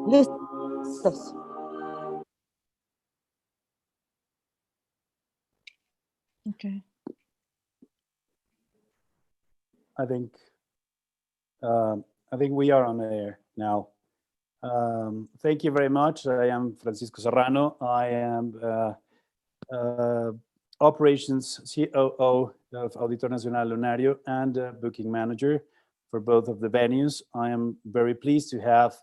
Listos. Okay. I think we are on air now. Thank you very much. I am Francisco Serrano. I am operations COO of Auditor Nacional Lunario and booking manager for both of the venues. I am very pleased to have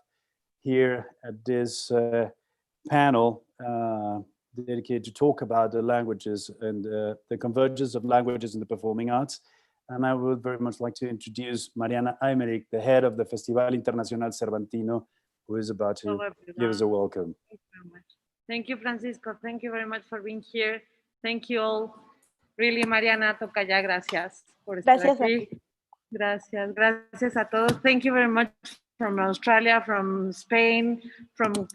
here at this panel dedicated to talk about the languages and the convergence of languages in the performing arts. And I would very much like to introduce Mariana Aymeric, the head of the Festival Internacional Cervantino, who is about to give us a welcome. Thank you very much. Thank you, Francisco. Thank you very much for being here. Thank you all. Really, Mariana, toca ya. Gracias por estar aquí. Gracias. Gracias a todos. Thank you very much from Australia, from Spain, from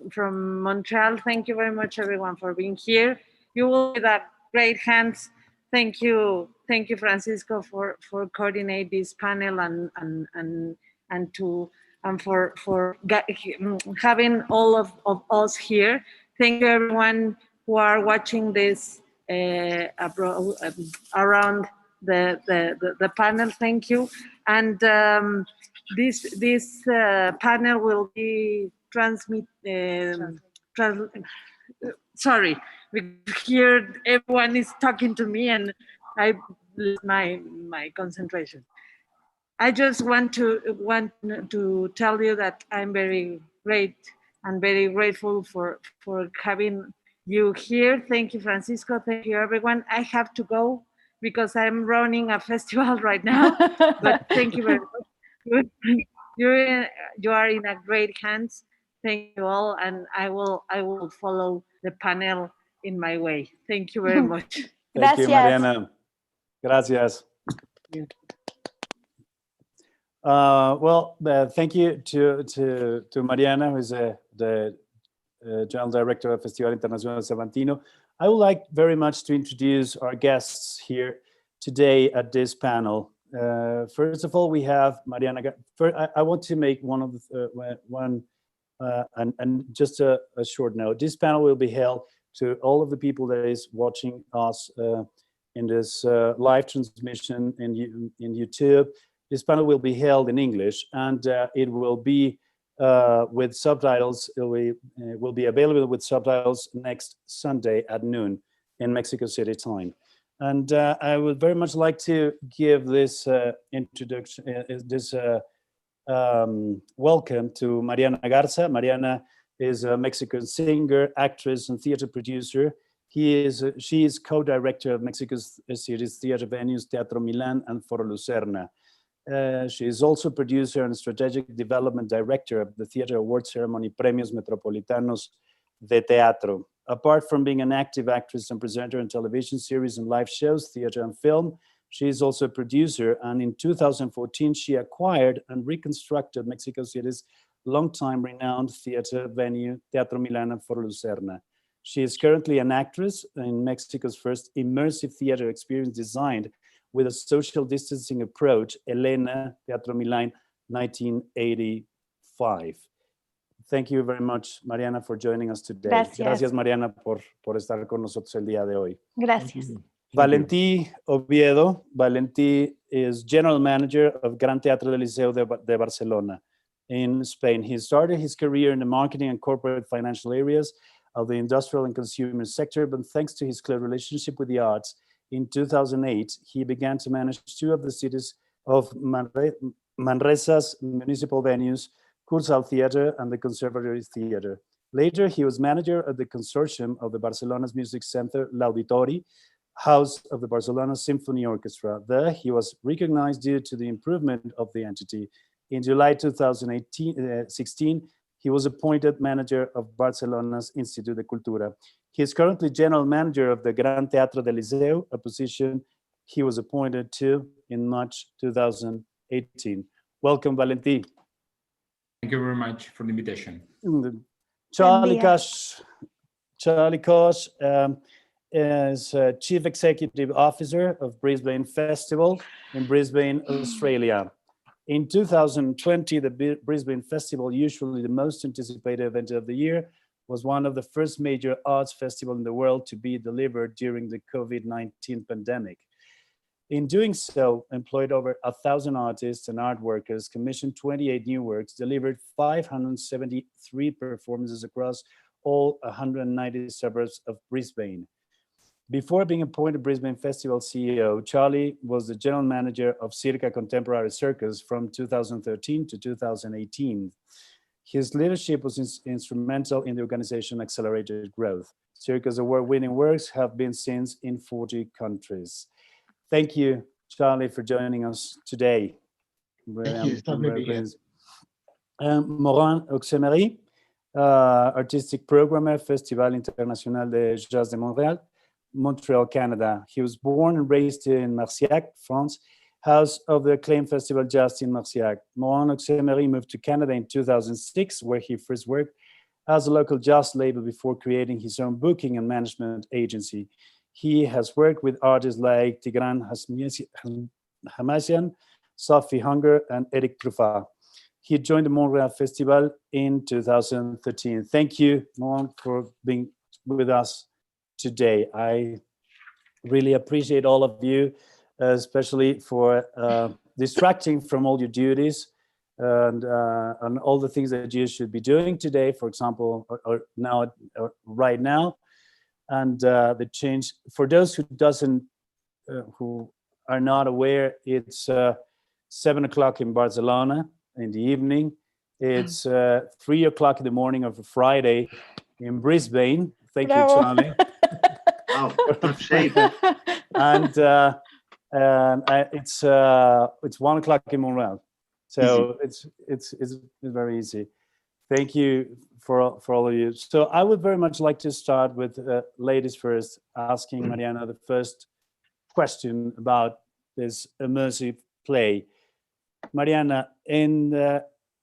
Montreal. Thank you very much, everyone, for being here. You will be that great hands. Thank you, Francisco, for coordinate this panel for having all of us here. Thank you, everyone who are watching this around the panel. Thank you. And this panel will be sorry, here everyone is talking to me and I lose my concentration. I just want to tell you that I'm very great and very grateful for having you here. Thank you, Francisco. Thank you, everyone. I have to go because I'm running a festival right now. But thank you very much. You are in a great hands. Thank you all, and I will follow the panel in my way. Thank you very much. Thank you, Mariana. Gracias. Thank you to Mariana, who is the General Director of Festival Internacional Cervantino. I would like very much to introduce our guests here today at this panel. First of all, we have Mariana. I want to make just a short note. This panel will be held to all of the people that is watching us in this live transmission in YouTube. This panel will be held in English, and it will be with subtitles. It will be available with subtitles next Sunday at noon in Mexico City time. And I would very much like to give this introduction, welcome to Mariana Garza. Mariana is a Mexican singer, actress, and theater producer. She is co-director of Mexico City's theater venues Teatro Milan and Foro Lucerna. She is also producer and strategic development director of the theater award ceremony Premios Metropolitanos de Teatro. Apart from being an active actress and presenter in television series and live shows, theater and film, she is also a producer, and in 2014 she acquired and reconstructed Mexico City's longtime renowned theater venue Teatro Milan and Foro Lucerna. She is currently an actress in Mexico's first immersive theater experience designed with a social distancing approach, Elena, Teatro Milan, 1985. Thank you very much, Mariana, for joining us today. Gracias, Mariana, por estar con nosotros el día de hoy. Gracias. Valentí Oviedo. Valentí is General Manager of Gran Teatro del Liceo de Barcelona in Spain. He started his career in the marketing and corporate financial areas of the industrial and consumer sector, but thanks to his close relationship with the arts, in 2008, he began to manage two of the cities of Manresa's municipal venues, Cursal Theatre and the Conservatory Theatre. Later, he was manager of the consortium of the Barcelona's music center, L'Auditori, house of the Barcelona Symphony Orchestra. There, he was recognized due to the improvement of the entity. In July 2016, he was appointed manager of Barcelona's Instituto de Cultura. He is currently general manager of the Gran Teatro del Liceo, a position he was appointed to in March 2018. Welcome, Valentí. Thank you very much for the invitation. Charlie Koch is Chief Executive Officer of Brisbane Festival in Brisbane, Australia. In 2020, the Brisbane Festival, usually the most anticipated event of the year, was one of the first major arts festivals in the world to be delivered during the COVID-19 pandemic. In doing so, employed over 1,000 artists and art workers, commissioned 28 new works, delivered 573 performances across all 190 suburbs of Brisbane. Before being appointed Brisbane Festival CEO, Charlie was the general manager of Circa Contemporary Circus from 2013 to 2018. His leadership was instrumental in the organization's accelerated growth. Circa's award-winning works have been seen in 40 countries. Thank you, Charlie, for joining us today. Thank you. It's lovely to be here. Morin Oxemery, artistic programmer, Festival International de Jazz de Montréal, Montreal, Canada. He was born and raised in Marciac, France, house of the acclaimed festival Jazz in Marciac. Morin Oxemery moved to Canada in 2006, where he first worked as a local jazz label before creating his own booking and management agency. He has worked with artists like Tigran Hamasyan, Sophie Hunger, and Eric Truffat. He joined the Montreal Festival in 2013. Thank you, Morin, for being with us today. I really appreciate all of you, especially for distracting from all your duties and all the things that you should be doing today, for example, or right now. And the change, for those who are not aware, it's 7 o'clock in Barcelona in the evening. It's 3 o'clock in the morning of a Friday in Brisbane. Thank you, Charlie. Oh, tough shape. And it's 1 o'clock in Montreal, so it's very easy. Thank you for all of you. So I would very much like to start with ladies first, asking Mariana the first question about this immersive play. Mariana, en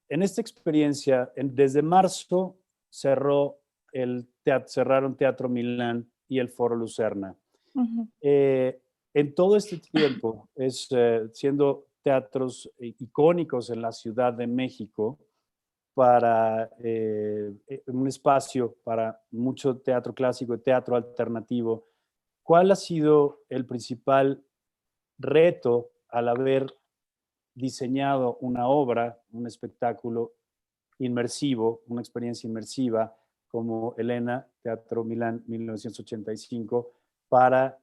esta experiencia, desde marzo cerraron Teatro Milán y el Foro Lucerna. Uh-huh. En todo este tiempo, siendo teatros icónicos en la Ciudad de México, para un espacio para mucho teatro clásico y teatro alternativo, ¿cuál ha sido el principal reto al haber diseñado una obra, un espectáculo inmersivo, una experiencia inmersiva como Elena, Teatro Milán 1985, para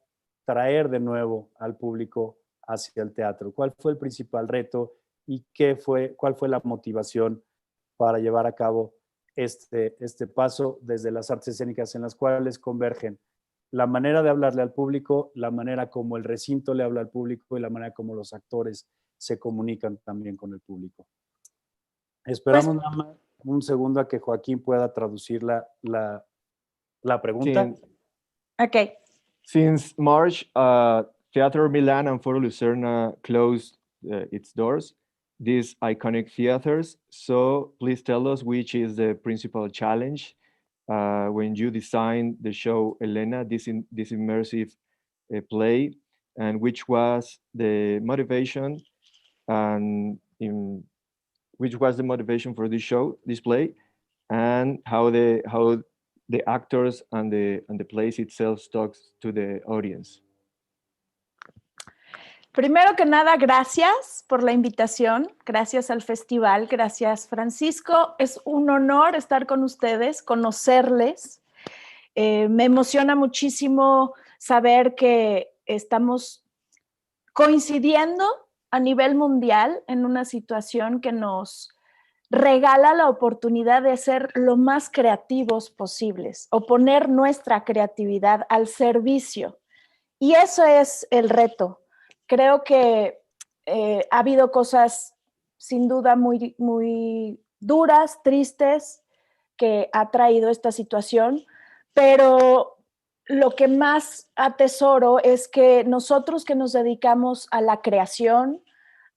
traer de nuevo al público hacia el teatro? ¿Cuál fue el principal reto y cuál fue la motivación para llevar a cabo este paso desde las artes escénicas en las cuales convergen la manera de hablarle al público, la manera como el recinto le habla al público y la manera como los actores se comunican también con el público? Esperamos nada más un segundo a que Joaquín pueda traducir la pregunta. Okay. Since March, Teatro Milan and Foro Lucerna closed its doors, these iconic theaters. So please tell us which is the principal challenge when you designed the show Elena, this immersive play, and which was the motivation which was the motivation for this show, this play, and how the actors and the place itself talks to the audience. Primero que nada, gracias por la invitación, gracias al festival, gracias Francisco. Es un honor estar con ustedes, conocerles. Me emociona muchísimo saber que estamos coincidiendo a nivel mundial en una situación que nos regala la oportunidad de ser lo más creativos posibles o poner nuestra creatividad al servicio. Y eso es el reto. Creo que ha habido cosas sin duda muy, muy duras, tristes, que ha traído esta situación, pero lo que más atesoro es que nosotros que nos dedicamos a la creación,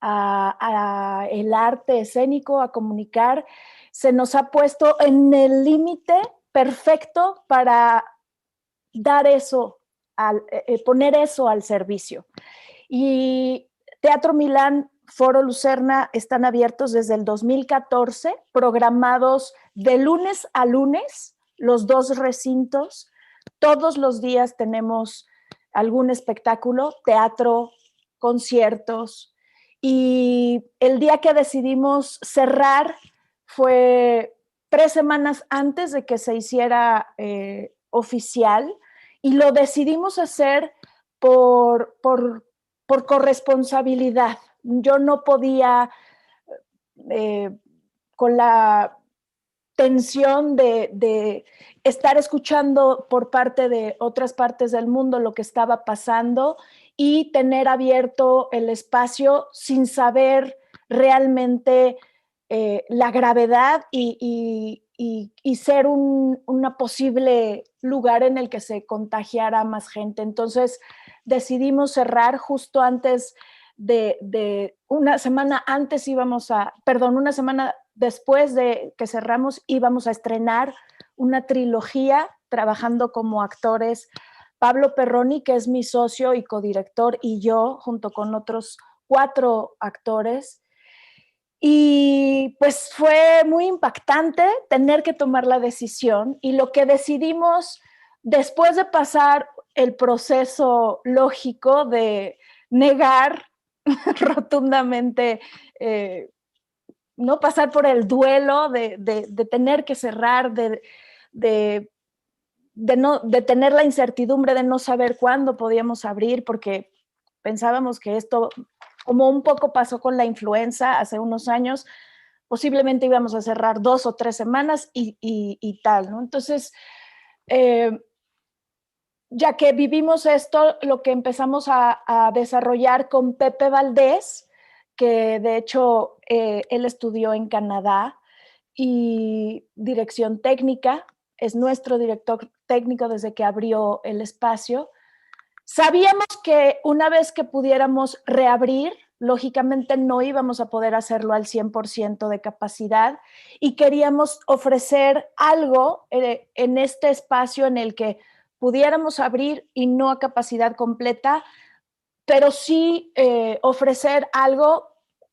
a el arte escénico, a comunicar, se nos ha puesto en el límite perfecto para dar eso, poner eso al servicio. Y Teatro Milán Foro Lucerna están abiertos desde el 2014, programados de lunes a lunes, los 2 recintos. Todos los días tenemos algún espectáculo, teatro, conciertos. Y el día que decidimos cerrar fue 3 semanas antes de que se hiciera oficial, y lo decidimos hacer por corresponsabilidad. Yo no podía, con la tensión de estar escuchando por parte de otras partes del mundo lo que estaba pasando y tener abierto el espacio sin saber realmente la gravedad y ser una posible lugar en el que se contagiara más gente. Entonces decidimos cerrar justo antes una semana después de que cerramos, íbamos a estrenar una trilogía trabajando como actores Pablo Perroni, que es mi socio y codirector, y yo, junto con otros 4 actores. Y pues fue muy impactante tener que tomar la decisión, y lo que decidimos después de pasar el proceso lógico de negar rotundamente, no pasar por el duelo de tener que cerrar, de tener la incertidumbre de no saber cuándo podíamos abrir, porque pensábamos que esto, como un poco pasó con la influenza hace unos años, posiblemente íbamos a cerrar 2 o 3 semanas y tal, ¿no? Entonces, ya que vivimos esto, lo que empezamos a desarrollar con Pepe Valdés, que de hecho él estudió en Canadá y dirección técnica, es nuestro director técnico desde que abrió el espacio. Sabíamos que una vez que pudiéramos reabrir, lógicamente no íbamos a poder hacerlo al 100% de capacidad, y queríamos ofrecer algo en este espacio en el que pudiéramos abrir y no a capacidad completa, pero sí ofrecer algo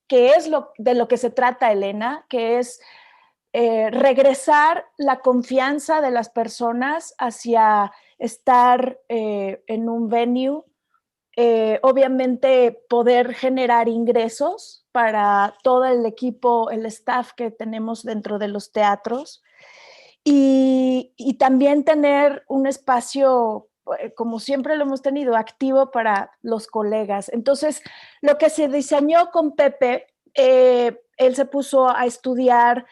que es de lo que se trata, Elena, que es regresar la confianza de las personas hacia estar en un venue, obviamente poder generar ingresos para todo el equipo, el staff que tenemos dentro de los teatros, y también tener un espacio, como siempre lo hemos tenido, activo para los colegas. Entonces, lo que se diseñó con Pepe, él se puso a estudiar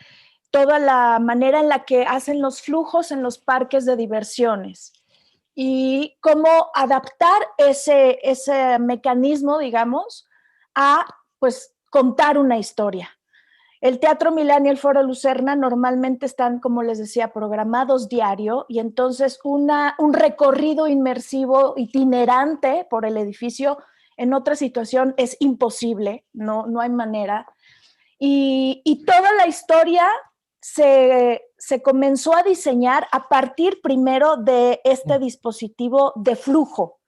toda la manera en la que hacen los flujos en los parques de diversiones y cómo adaptar ese mecanismo, digamos, a pues contar una historia. El Teatro Milán y el Foro Lucerna normalmente están, como les decía, programados diario, y entonces un recorrido inmersivo itinerante por el edificio en otra situación es imposible, no hay manera. Y toda la historia se comenzó a diseñar a partir primero de este dispositivo de flujo.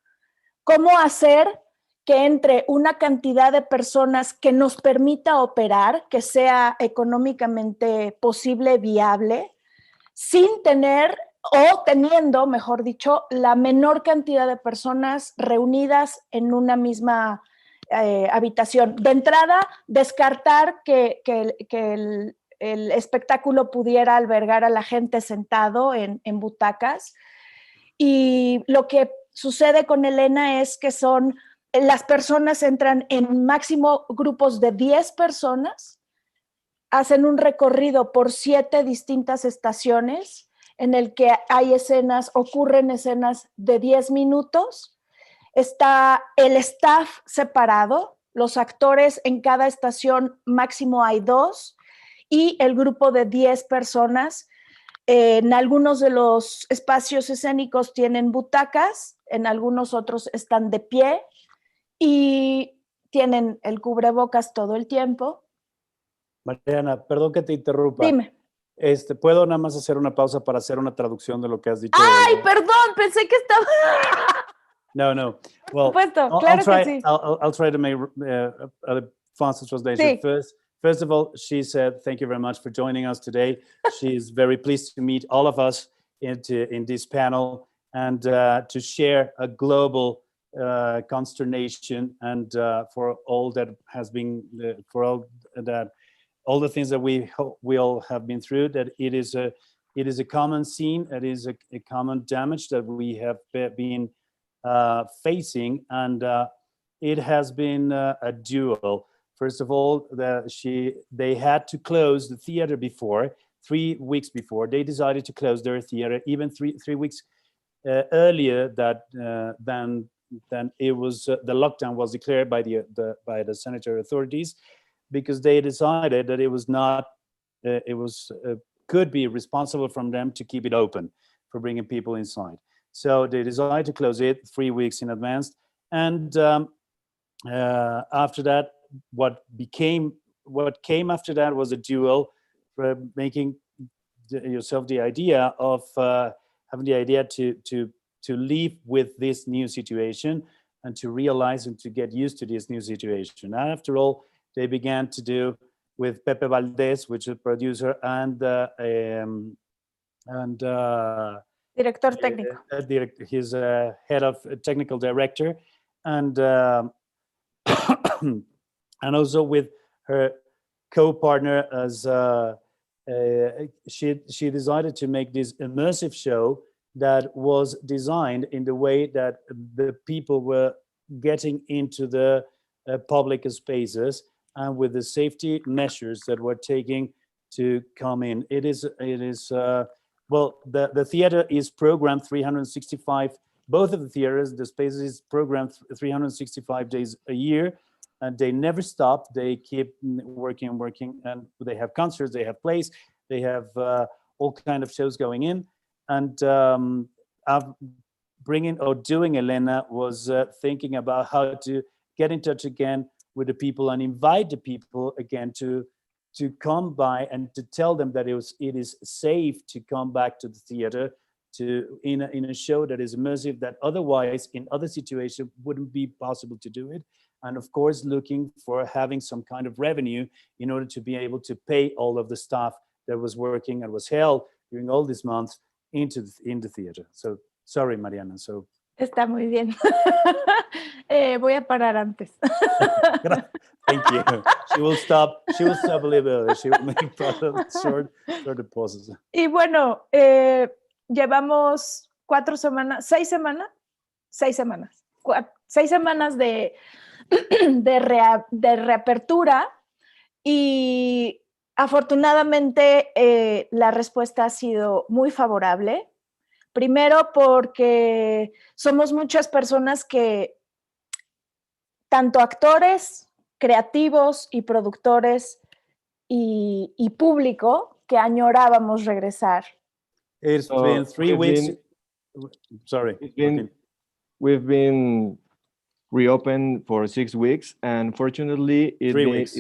¿Cómo hacer que entre una cantidad de personas que nos permita operar, que sea económicamente posible, viable, sin tener o teniendo, mejor dicho, la menor cantidad de personas reunidas en una misma habitación? De entrada, descartar que el espectáculo pudiera albergar a la gente sentado en butacas. Y lo que sucede con Elena es que las personas entran en máximo grupos de 10 personas, hacen un recorrido por 7 distintas estaciones en el que ocurren escenas de 10 minutos. Está el staff separado, los actores en cada estación máximo hay 2, y el grupo de 10 personas. En algunos de los espacios escénicos tienen butacas, en algunos otros están de pie y tienen el cubrebocas todo el tiempo. Mariana, perdón que te interrumpa. Dime. ¿Puedo nada más hacer una pausa para hacer una traducción de lo que has dicho? ¡Ay, perdón! Pensé que estaba... No. Well, Por supuesto, claro que sí. I'll try to make fast translation. Sí. First of all, she said, thank you very much for joining us today. She is very pleased to meet all of us in this panel and to share a global consternation and for all that has been, for all the things that we all have been through, that it is a common scene, it is a common damage that we have been facing, and it has been a duel. First of all, they had to close the theater before, 3 weeks before. They decided to close their theater even three weeks earlier than it was. The lockdown was declared by the sanitary authorities, because they decided that it was not, could be responsible from them to keep it open for bringing people inside. So they decided to close it 3 weeks in advance, and after that, what came after that was a duel for making yourself the idea of having the idea to live with this new situation and to realize and to get used to this new situation. And after all, they began to do with Pepe Valdez, which is a producer, and Director técnico. His head of technical director, and and also with her co-partner as she decided to make this immersive show that was designed in the way that the people were getting into the public spaces and with the safety measures that were taking to come in. It is well, the theater is programmed 365, both of the theaters, the spaces is programmed 365 days a year, and they never stop. They keep working, and they have concerts, they have plays, they have all kind of shows going in. And doing Elena was thinking about how to get in touch again with the people and invite the people again to come by and to tell them that it is safe to come back to the theater in a show that is immersive, that otherwise in other situations wouldn't be possible to do it. And of course, looking for having some kind of revenue in order to be able to pay all of the staff that was working and was held during all these months in the theater. So sorry, Mariana. So está muy bien. Voy a parar antes. Thank you. She will stop a little bit early. She will make short pauses. Y bueno, llevamos 6 semanas de reapertura, y afortunadamente la respuesta ha sido muy favorable. Primero porque somos muchas personas que, tanto actores, creativos y productores y público, que añorábamos regresar. It's been 3 weeks. Sorry. We've been reopened for 6 weeks, and fortunately, 3 weeks.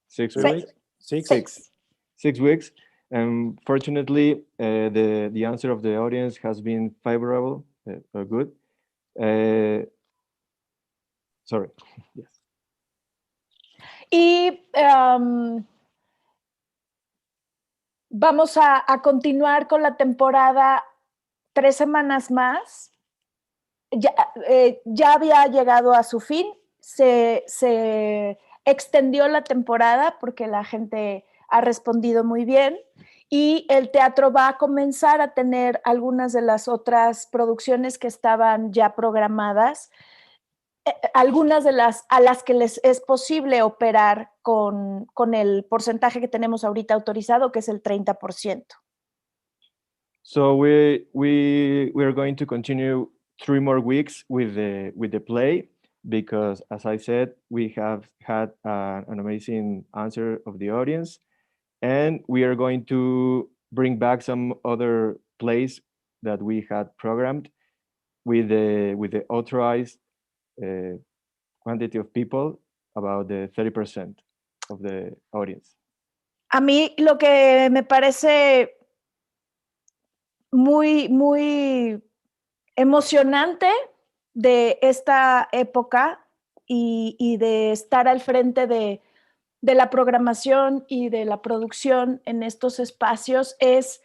6 weeks. 6 weeks. And fortunately, the answer of the audience has been favorable, good. Sorry. Yes. Y vamos a continuar con la temporada 3 semanas más. Ya había llegado a su fin. Se extendió la temporada porque la gente ha respondido muy bien, y el teatro va a comenzar a tener algunas de las otras producciones que estaban ya programadas, algunas de las a las que les es posible operar con el porcentaje que tenemos ahorita autorizado, que es el 30%. So we are going to continue 3 more weeks with the play, because, as I said, we have had an amazing answer of the audience, and we are going to bring back some other plays that we had programmed with the authorized quantity of people, about the 30% of the audience. A mí lo que me parece muy, muy emocionante de esta época y de estar al frente de la programación y de la producción en estos espacios es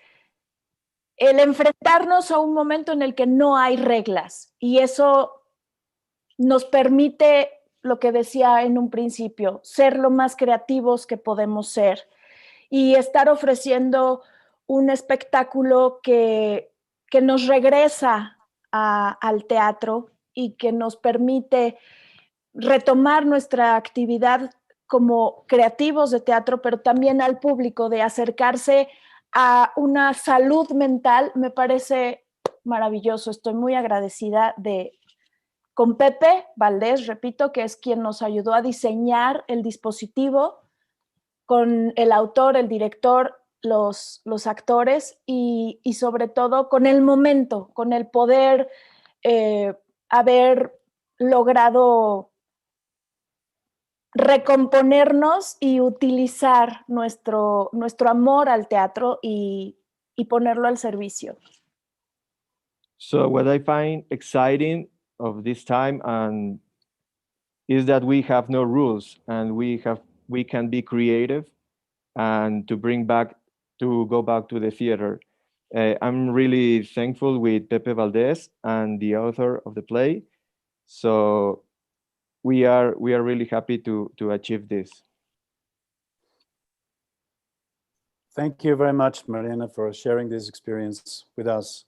el enfrentarnos a un momento en el que no hay reglas, y eso nos permite, lo que decía en un principio, ser lo más creativos que podemos ser y estar ofreciendo un espectáculo que nos regresa al teatro y que nos permite retomar nuestra actividad como creativos de teatro, pero también al público, de acercarse a una salud mental. Me parece maravilloso. Estoy muy agradecida con Pepe Valdés, repito, que es quien nos ayudó a diseñar el dispositivo, con el autor, el director, los actores y sobre todo con el momento, con el poder haber logrado recomponernos y utilizar nuestro amor al teatro y ponerlo al servicio. So what I find exciting of this time is that we have no rules, and we can be creative and to go back to the theater. I'm really thankful with Pepe Valdez and the author of the play. So we are really happy to achieve this. Thank you very much, Mariana, for sharing this experience with us.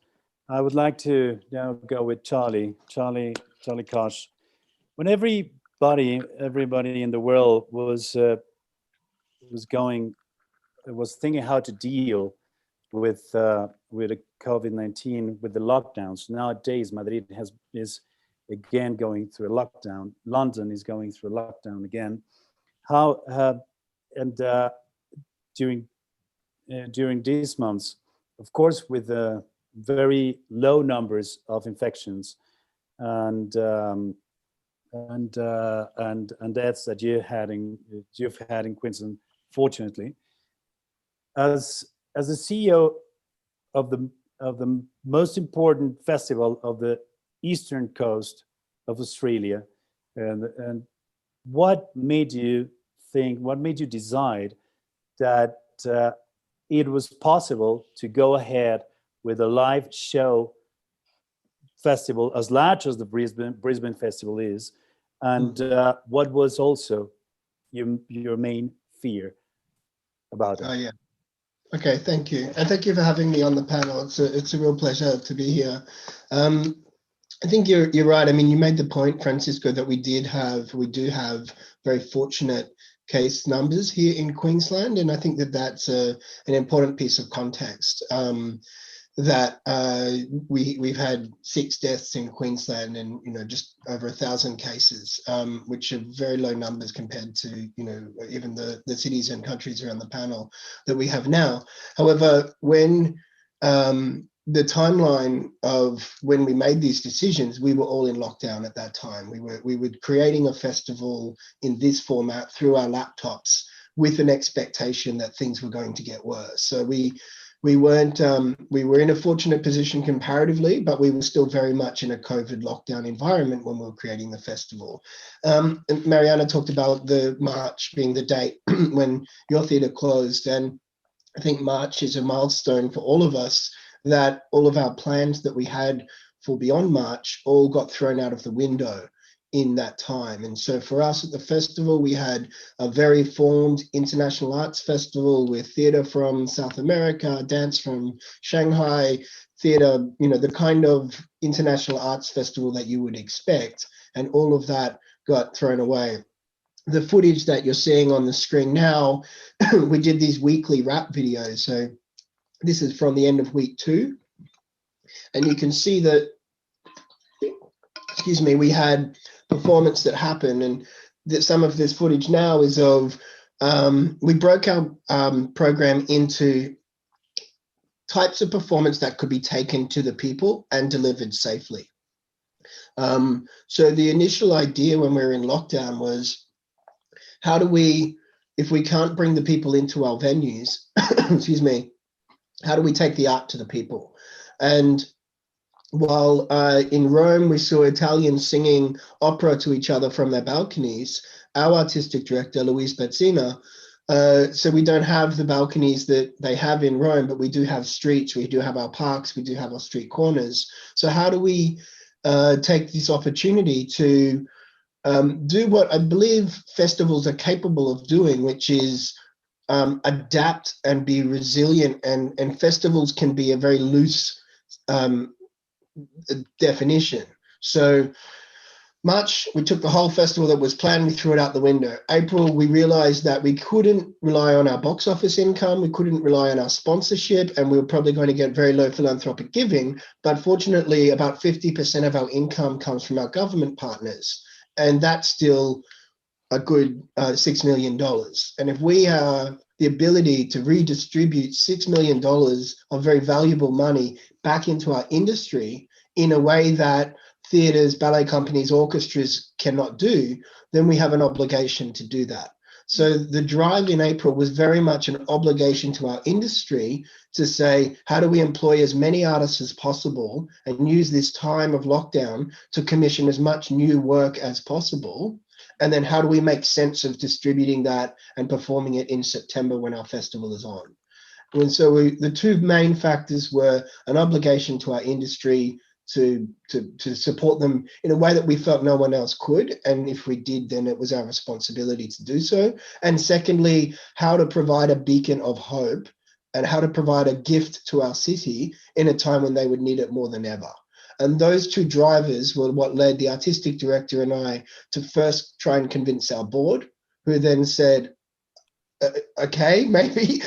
I would like to now go with Charlie Koch. When everybody in the world was thinking how to deal with the COVID-19, with the lockdowns. Nowadays, Madrid is again going through a lockdown. London is going through a lockdown again. During these months, of course, with very low numbers of infections and deaths that you've had in Queensland, fortunately, as the CEO of the most important festival of the eastern coast of Australia, and what made you decide that it was possible to go ahead with a live show festival as large as the Brisbane Festival is, and what was also your main fear about it? Oh, yeah. Okay, thank you. And thank you for having me on the panel. It's a real pleasure to be here. I think you're right. I mean, you made the point, Francisco, that we do have very fortunate case numbers here in Queensland, and I think that that's an important piece of context. That we've had 6 deaths in Queensland, and just over 1,000 cases, which are very low numbers compared to even the cities and countries around the panel that we have now. However, when the timeline of when we made these decisions, we were all in lockdown at that time. We were creating a festival in this format through our laptops with an expectation that things were going to get worse. So we were in a fortunate position comparatively, but we were still very much in a COVID lockdown environment when we were creating the festival. And Mariana talked about the March being the date when your theatre closed, and I think March is a milestone for all of us, that all of our plans that we had for beyond March all got thrown out of the window in that time. And so for us at the festival, we had a very formed international arts festival with theatre from South America, dance from Shanghai, theatre, the kind of international arts festival that you would expect. And all of that got thrown away. The footage that you're seeing on the screen now, we did these weekly rap videos. So this is from the end of week 2. And you can see that, we had performance that happened, and that some of this footage now is of, we broke our program into types of performance that could be taken to the people and delivered safely. So the initial idea when we were in lockdown was, how do we, if we can't bring the people into our venues, how do we take the art to the people? And while in Rome we saw Italians singing opera to each other from their balconies, our artistic director, Luis Bezzina, so we don't have the balconies that they have in Rome, but we do have streets, we do have our parks, we do have our street corners. So how do we take this opportunity to do what I believe festivals are capable of doing, which is adapt and be resilient, and festivals can be a very loose definition. So March, we took the whole festival that was planned, we threw it out the window. April, we realized that we couldn't rely on our box office income, we couldn't rely on our sponsorship, and we were probably going to get very low philanthropic giving. But fortunately, about 50% of our income comes from our government partners, and that's still a good $6 million. And if we have the ability to redistribute $6 million of very valuable money back into our industry in a way that theaters, ballet companies, orchestras cannot do, then we have an obligation to do that. So the drive in April was very much an obligation to our industry to say, how do we employ as many artists as possible and use this time of lockdown to commission as much new work as possible? And then how do we make sense of distributing that and performing it in September when our festival is on? And so the two main factors were an obligation to our industry to support them in a way that we felt no one else could. And if we did, then it was our responsibility to do so. And secondly, how to provide a beacon of hope and how to provide a gift to our city in a time when they would need it more than ever. And those two drivers were what led the artistic director and I to first try and convince our board, who then said, okay, maybe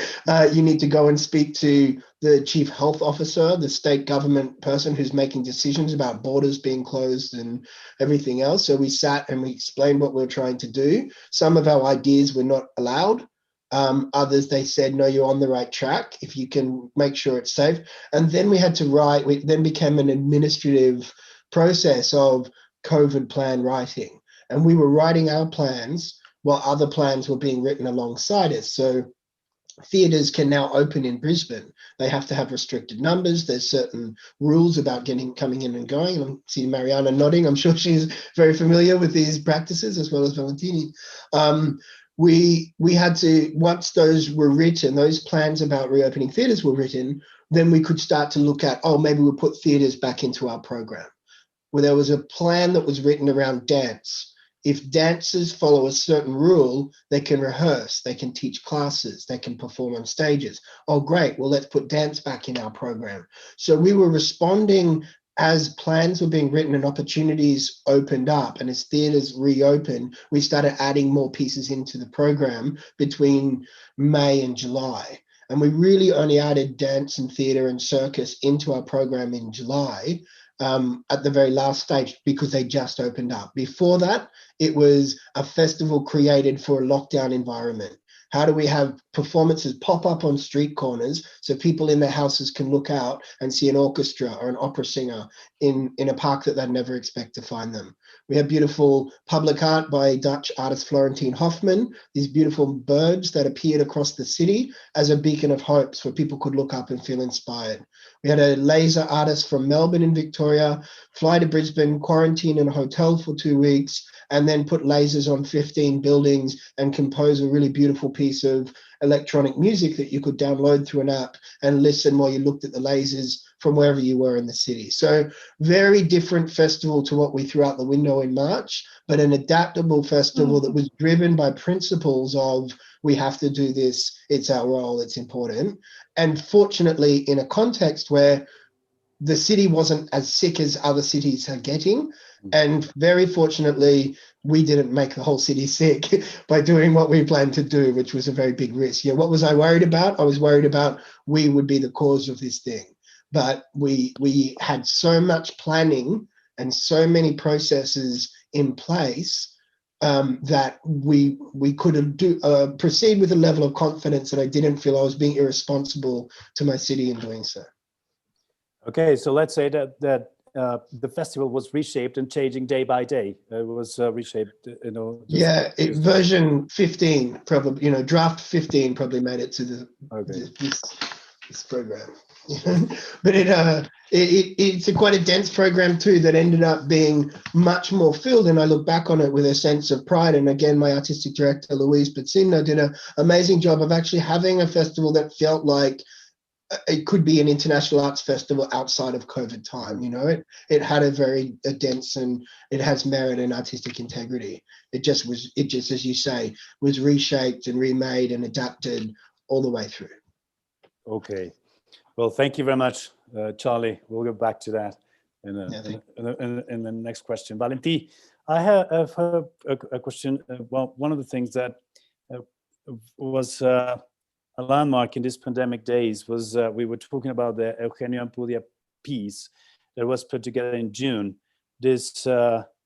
you need to go and speak to the chief health officer, the state government person who's making decisions about borders being closed and everything else. So we sat and we explained what we're trying to do. Some of our ideas were not allowed. Others, they said, no, you're on the right track if you can make sure it's safe. And then we had to write, we then became an administrative process of COVID plan writing. And we were writing our plans while other plans were being written alongside us. So theatres can now open in Brisbane. They have to have restricted numbers. There's certain rules about coming in and going. I see Mariana nodding. I'm sure she's very familiar with these practices as well as Valentini. We had to, once those were written, those plans about reopening theatres were written, then we could start to look at, oh, maybe we'll put theatres back into our program. Where there was a plan that was written around dance. If dancers follow a certain rule, they can rehearse, they can teach classes, they can perform on stages. Oh, great. Well, let's put dance back in our program. So we were responding as plans were being written and opportunities opened up, and as theatres reopened, we started adding more pieces into the program between May and July. And we really only added dance and theatre and circus into our program in July. At the very last stage because they just opened up. Before that, it was a festival created for a lockdown environment. How do we have performances pop up on street corners so people in their houses can look out and see an orchestra or an opera singer in a park that they'd never expect to find them? We have beautiful public art by Dutch artist Florentine Hoffman, these beautiful birds that appeared across the city as a beacon of hope so people could look up and feel inspired. We had a laser artist from Melbourne in Victoria fly to Brisbane, quarantine in a hotel for 2 weeks, and then put lasers on 15 buildings and compose a really beautiful piece of electronic music that you could download through an app and listen while you looked at the lasers from wherever you were in the city. So very different festival to what we threw out the window in March, but an adaptable festival that was driven by principles of we have to do this, it's our role, it's important. And fortunately, in a context where the city wasn't as sick as other cities are getting, and very fortunately, we didn't make the whole city sick by doing what we planned to do, which was a very big risk. You know, what was I worried about? I was worried about we would be the cause of this thing. But we had so much planning and so many processes in place that we could proceed with a level of confidence that I didn't feel I was being irresponsible to my city in doing so. Okay, so let's say that the festival was reshaped and changing day by day. It was reshaped, you know. Yeah, version 15 probably, you know, draft 15 probably made it to the this program. But it's quite a dense program too that ended up being much more filled, and I look back on it with a sense of pride. And again, my artistic director Louise Pizzino did an amazing job of actually having a festival that felt like it could be an international arts festival outside of COVID time. You know, it had a dense, and it has merit and artistic integrity. It just, as you say, was reshaped and remade and adapted all the way through. Okay. Well, thank you very much, Charlie. We'll go back to that in the next question. Valentin, I have a question. Well, one of the things that was a landmark in these pandemic days was we were talking about the Eugenio Ampudia piece that was put together in June. This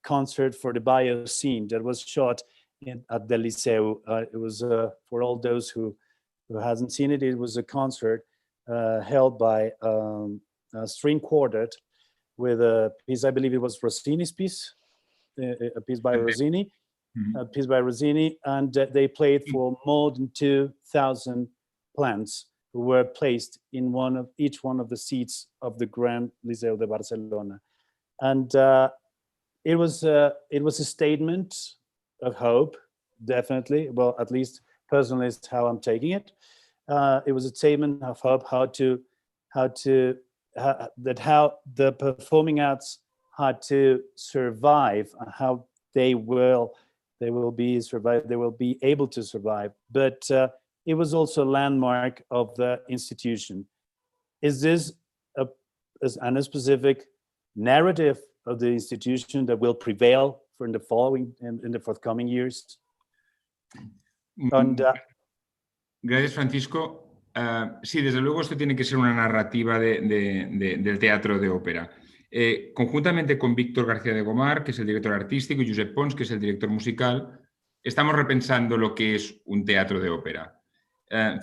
concert for the Bioscene that was shot at the Liceu. It was for all those who hasn't seen it. It was a concert held by a string quartet with a piece, I believe it was Rossini's piece, a piece by Rossini, and they played for more than 2,000 plants who were placed in each one of the seats of the Grand Liceu de Barcelona. And it was a statement of hope, definitely. Well, at least personally, it's how I'm taking it. It was a statement of hope how the performing arts had to survive, how they will be able to survive. But it was also a landmark of the institution. Is this a specific narrative of the institution that will prevail in the forthcoming years? And, gracias, Francisco. Sí, desde luego esto tiene que ser una narrativa del teatro de ópera. Conjuntamente con Víctor García de Gomar, que es el director artístico, y Josep Pons, que es el director musical, estamos repensando lo que es un teatro de ópera.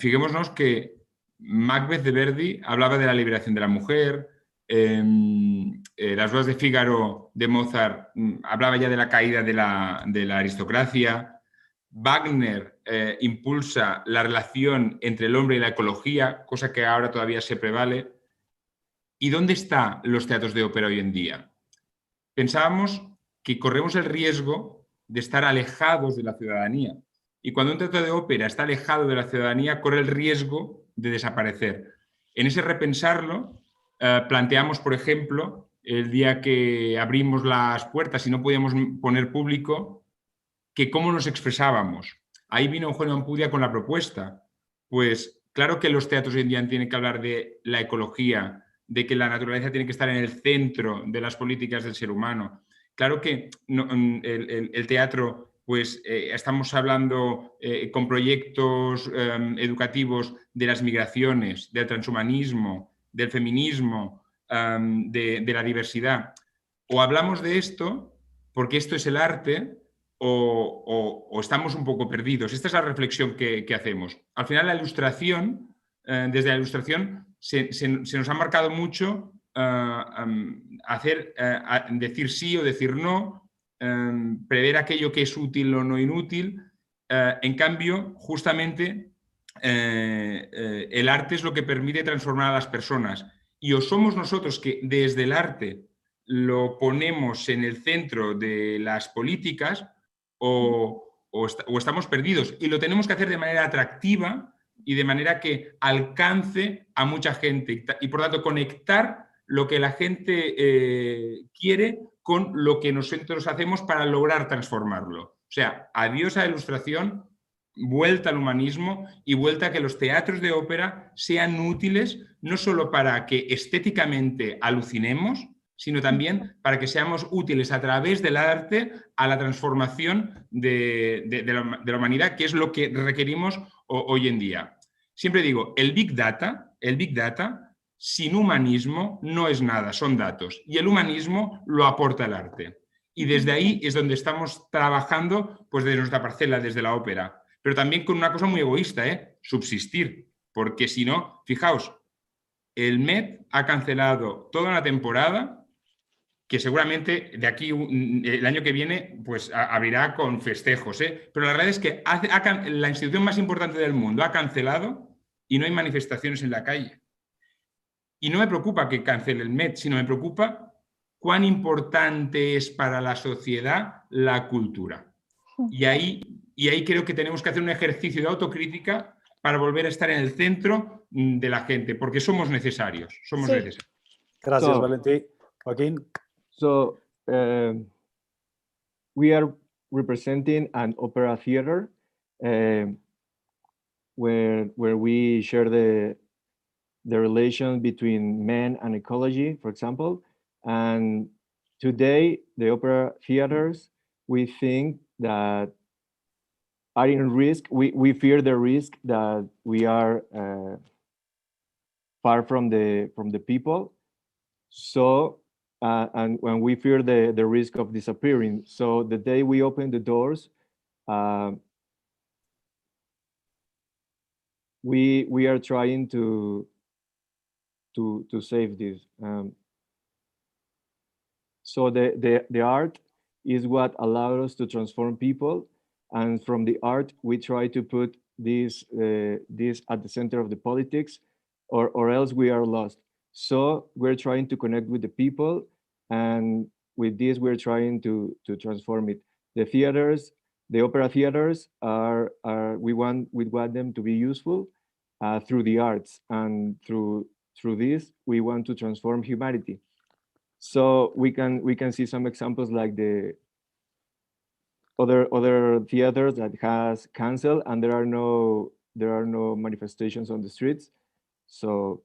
Fijémonos que Macbeth de Verdi hablaba de la liberación de la mujer, las bodas de Fígaro de Mozart hablaba ya de la caída de la aristocracia. Wagner impulsa la relación entre el hombre y la ecología, cosa que ahora todavía se prevale. ¿Y dónde están los teatros de ópera hoy en día? Pensábamos que corremos el riesgo de estar alejados de la ciudadanía. Y cuando un teatro de ópera está alejado de la ciudadanía, corre el riesgo de desaparecer. En ese repensarlo, planteamos, por ejemplo, el día que abrimos las puertas y no podíamos poner público, que cómo nos expresábamos. Ahí vino Eugenio Ampudia con la propuesta. Pues claro que los teatros hoy en día tienen que hablar de la ecología, de que la naturaleza tiene que estar en el centro de las políticas del ser humano. Claro que el teatro, pues estamos hablando con proyectos educativos de las migraciones, del transhumanismo, del feminismo, de la diversidad. O hablamos de esto porque esto es el arte, o estamos un poco perdidos. Esta es la reflexión que hacemos. Al final la ilustración, desde la ilustración se nos ha marcado mucho decir sí o decir no, prever aquello que es útil o no inútil. En cambio, justamente el arte es lo que permite transformar a las personas. Y o somos nosotros que desde el arte lo ponemos en el centro de las políticas, o estamos perdidos, y lo tenemos que hacer de manera atractiva y de manera que alcance a mucha gente y por tanto conectar lo que la gente quiere con lo que nosotros hacemos para lograr transformarlo. O sea, adiós a la ilustración, vuelta al humanismo y vuelta a que los teatros de ópera sean útiles no solo para que estéticamente alucinemos, sino también para que seamos útiles a través del arte a la transformación de la humanidad, que es lo que requerimos hoy en día. Siempre digo, el Big Data sin humanismo no es nada, son datos. Y el humanismo lo aporta el arte. Y desde ahí es donde estamos trabajando, pues desde nuestra parcela, desde la ópera. Pero también con una cosa muy egoísta, subsistir. Porque si no, fijaos, el Met ha cancelado toda una temporada que seguramente de aquí el año que viene pues abrirá con festejos, pero la realidad es que la institución más importante del mundo ha cancelado y no hay manifestaciones en la calle. Y no me preocupa que cancele el Met, sino me preocupa cuán importante es para la sociedad la cultura. Y ahí creo que tenemos que hacer un ejercicio de autocrítica para volver a estar en el centro de la gente, porque somos necesarios. Somos Sí. necesarios. Gracias, So- Valentín. Joaquín. So we are representing an opera theater where we share the relation between men and ecology, for example. And today, the opera theaters, we think that are in risk. We fear the risk that we are far from the people. So, and when we fear the risk of disappearing. So the day we open the doors, we are trying to save this. So the art is what allowed us to transform people, and from the art we try to put this at the center of the politics, or else we are lost. So we're trying to connect with the people, and with this we're trying to transform it. The theaters, the opera theaters are we want them to be useful through the arts, and through this we want to transform humanity. So we can see some examples like the other theaters that has canceled, and there are no manifestations on the streets. So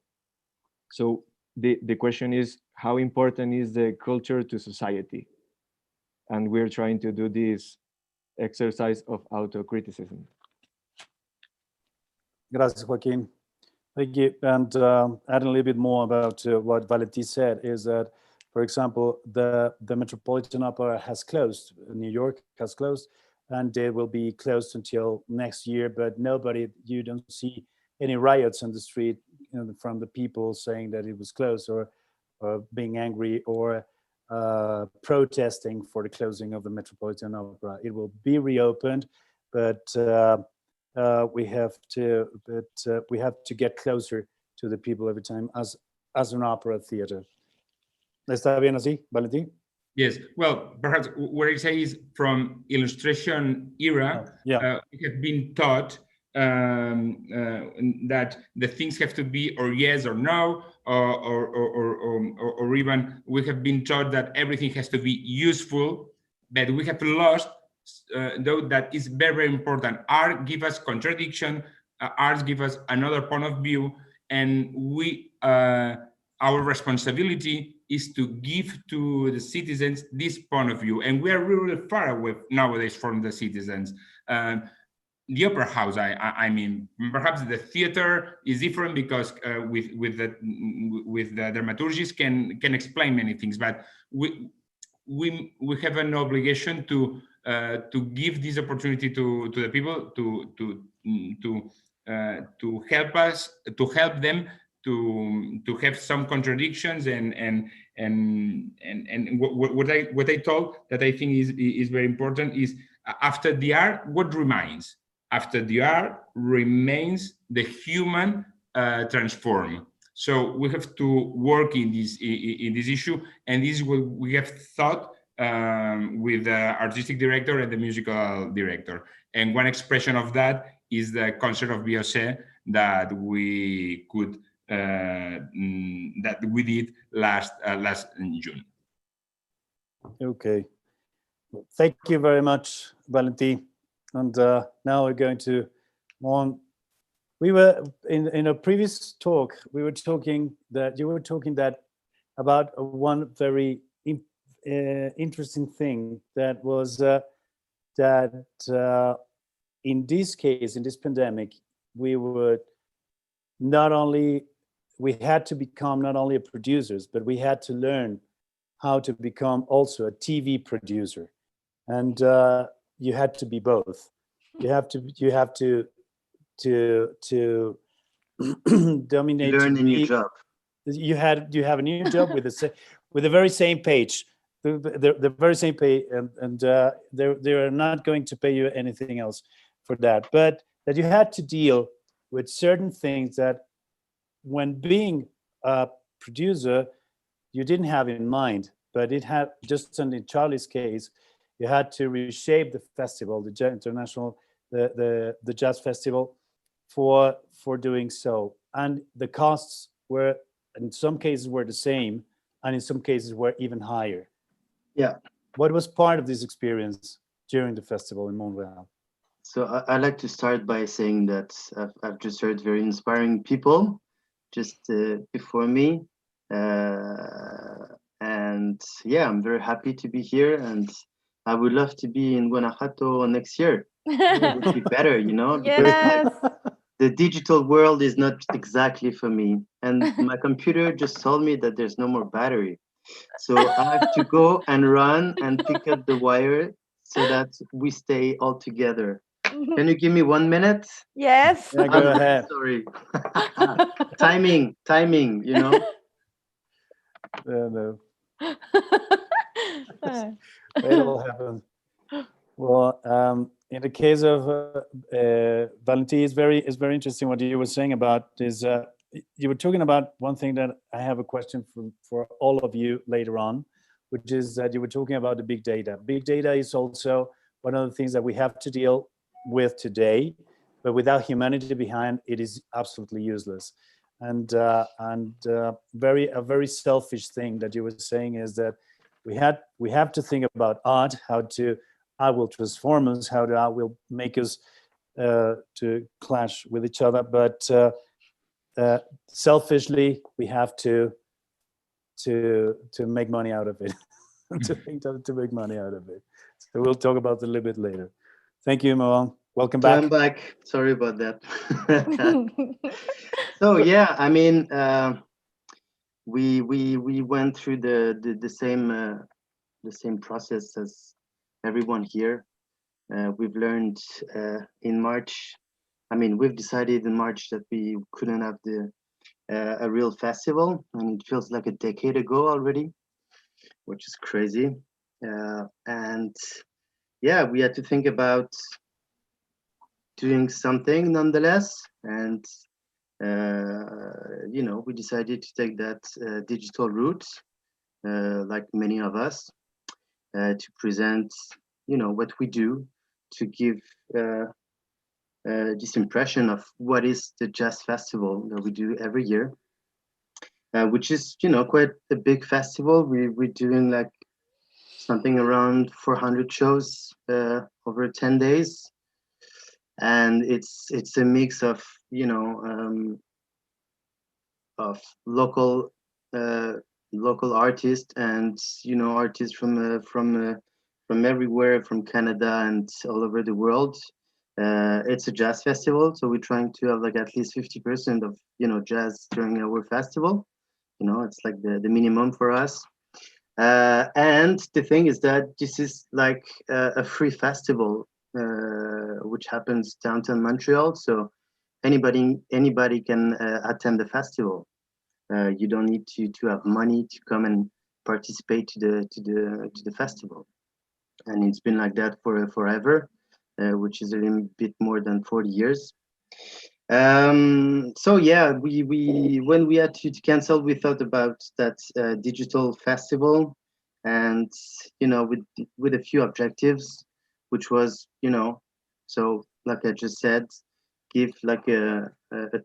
the question is, how important is the culture to society? And we're trying to do this exercise of autocriticism. Gracias, Joaquin. Thank you. And adding a little bit more about what Valentin said is that, for example, the Metropolitan Opera has closed. New York has closed, and it will be closed until next year. But you don't see any riots on the street from the people saying that it was closed, or being angry, or protesting for the closing of the Metropolitan Opera. It will be reopened, but we have to get closer to the people every time as an opera theater. ¿Está bien así, Valentín? Yes, well, perhaps what I say is from illustration era, we have been taught that the things have to be or yes or no, or even we have been taught that everything has to be useful, but we have lost though that is very, very important. Art give us contradiction, arts give us another point of view, and our responsibility is to give to the citizens this point of view. And we are really far away nowadays from the citizens. The opera house, I mean, perhaps the theater is different because with the dramaturgists can explain many things, but we have an obligation to give this opportunity to the people to help them to have some contradictions, and what I told that I think is very important is, after the art, what remains? After the art remains the human transform. So we have to work in this issue, and this is what we have thought with the artistic director and the musical director. And one expression of that is the concert of Beyoncé that we could that we did last June. Okay. Well, thank you very much, Valentin. And now we're going to on. We were in a previous talk. We were talking that you were talking that about one very interesting thing, that was that in this case, in this pandemic, we had to become not only producers, but we had to learn how to become also a TV producer, and you had to be both. You have to dominate. You learn a new job. You have a new job with the very same page, the very same pay, and they are not going to pay you anything else for that. But that you had to deal with certain things that, when being a producer, you didn't have in mind, but it had, just in Charlie's case, you had to reshape the festival, the international, the jazz festival, for doing so. And the costs were, in some cases, were the same, and in some cases were even higher. Yeah. What was part of this experience during the festival in Montreal? So I'd like to start by saying that I've just heard very inspiring people just before me. And yeah, I'm very happy to be here, and I would love to be in Guanajuato next year. It would be better, you know, because Yes. the digital world is not exactly for me. And my computer just told me that there's no more battery. So I have to go and run and pick up the wire so that we stay all together. Can you give me 1 minute? Yes. Yeah, go I'm ahead. sorry. Timing, you know? No. It'll happen. Well, in the case of Valentin, it's very interesting what you were saying about this. You were talking about one thing that I have a question for all of you later on, which is that you were talking about the big data. Big data is also one of the things that we have to deal with today, but without humanity behind, it is absolutely useless. And a very selfish thing that you were saying is that we have to think about art, how will transform us, how art will make us to clash with each other, but selfishly we have to make money out of it, to make money out of it. So we'll talk about it a little bit later. Thank you, Moan. Welcome back. I'm back. Sorry about that. So yeah, I mean, we went through the same process as everyone here. We've learned in March. I mean, we've decided in March that we couldn't have a real festival, and it feels like a decade ago already, which is crazy. And yeah, we had to think about doing something nonetheless, and you know, we decided to take that digital route, like many of us, to present, you know, what we do, to give this impression of what is the jazz festival that we do every year, which is, you know, quite a big festival. We're doing like something around 400 shows over 10 days, and it's a mix of, you know, of local artists, and, you know, artists from everywhere, from Canada and all over the world. It's a jazz festival, so we're trying to have like at least 50% of, you know, jazz during our festival. You know, it's like the minimum for us. And the thing is that this is like a free festival, which happens downtown Montreal. So anybody can attend the festival. You don't need to have money to come and participate to the festival. And it's been like that for forever, which is a little bit more than 40 years. So yeah, we when we had to cancel, we thought about that digital festival, and, you know, with a few objectives, which was, you know, so like I just said, give like a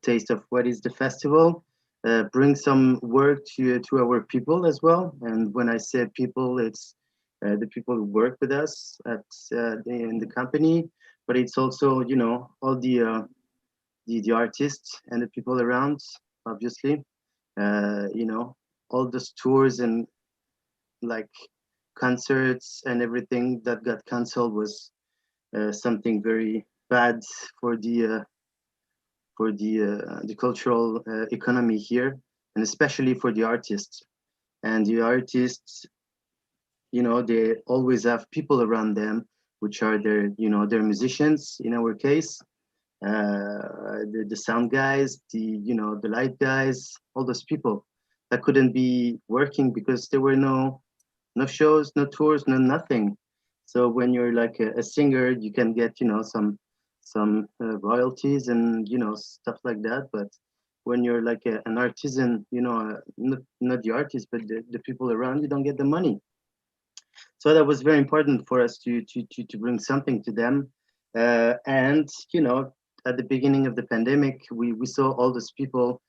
taste of what is the festival, bring some work to our people as well. And when I say people, it's the people who work with us in the company, but it's also, you know, all the artists and the people around, obviously. You know, all those tours and like concerts and everything that got canceled was something very bad for the cultural economy here, and especially for the artists. And the artists, you know, they always have people around them, which are their, you know, their musicians in our case, the sound guys, you know, the light guys, all those people that couldn't be working because there were no shows, no tours, no nothing. So when you're like a singer, you can get, you know, some royalties and, you know, stuff like that. But when you're like an artisan, you know, not the artist, but the people around you don't get the money. So that was very important for us to bring something to them. And you know, at the beginning of the pandemic, we saw all those people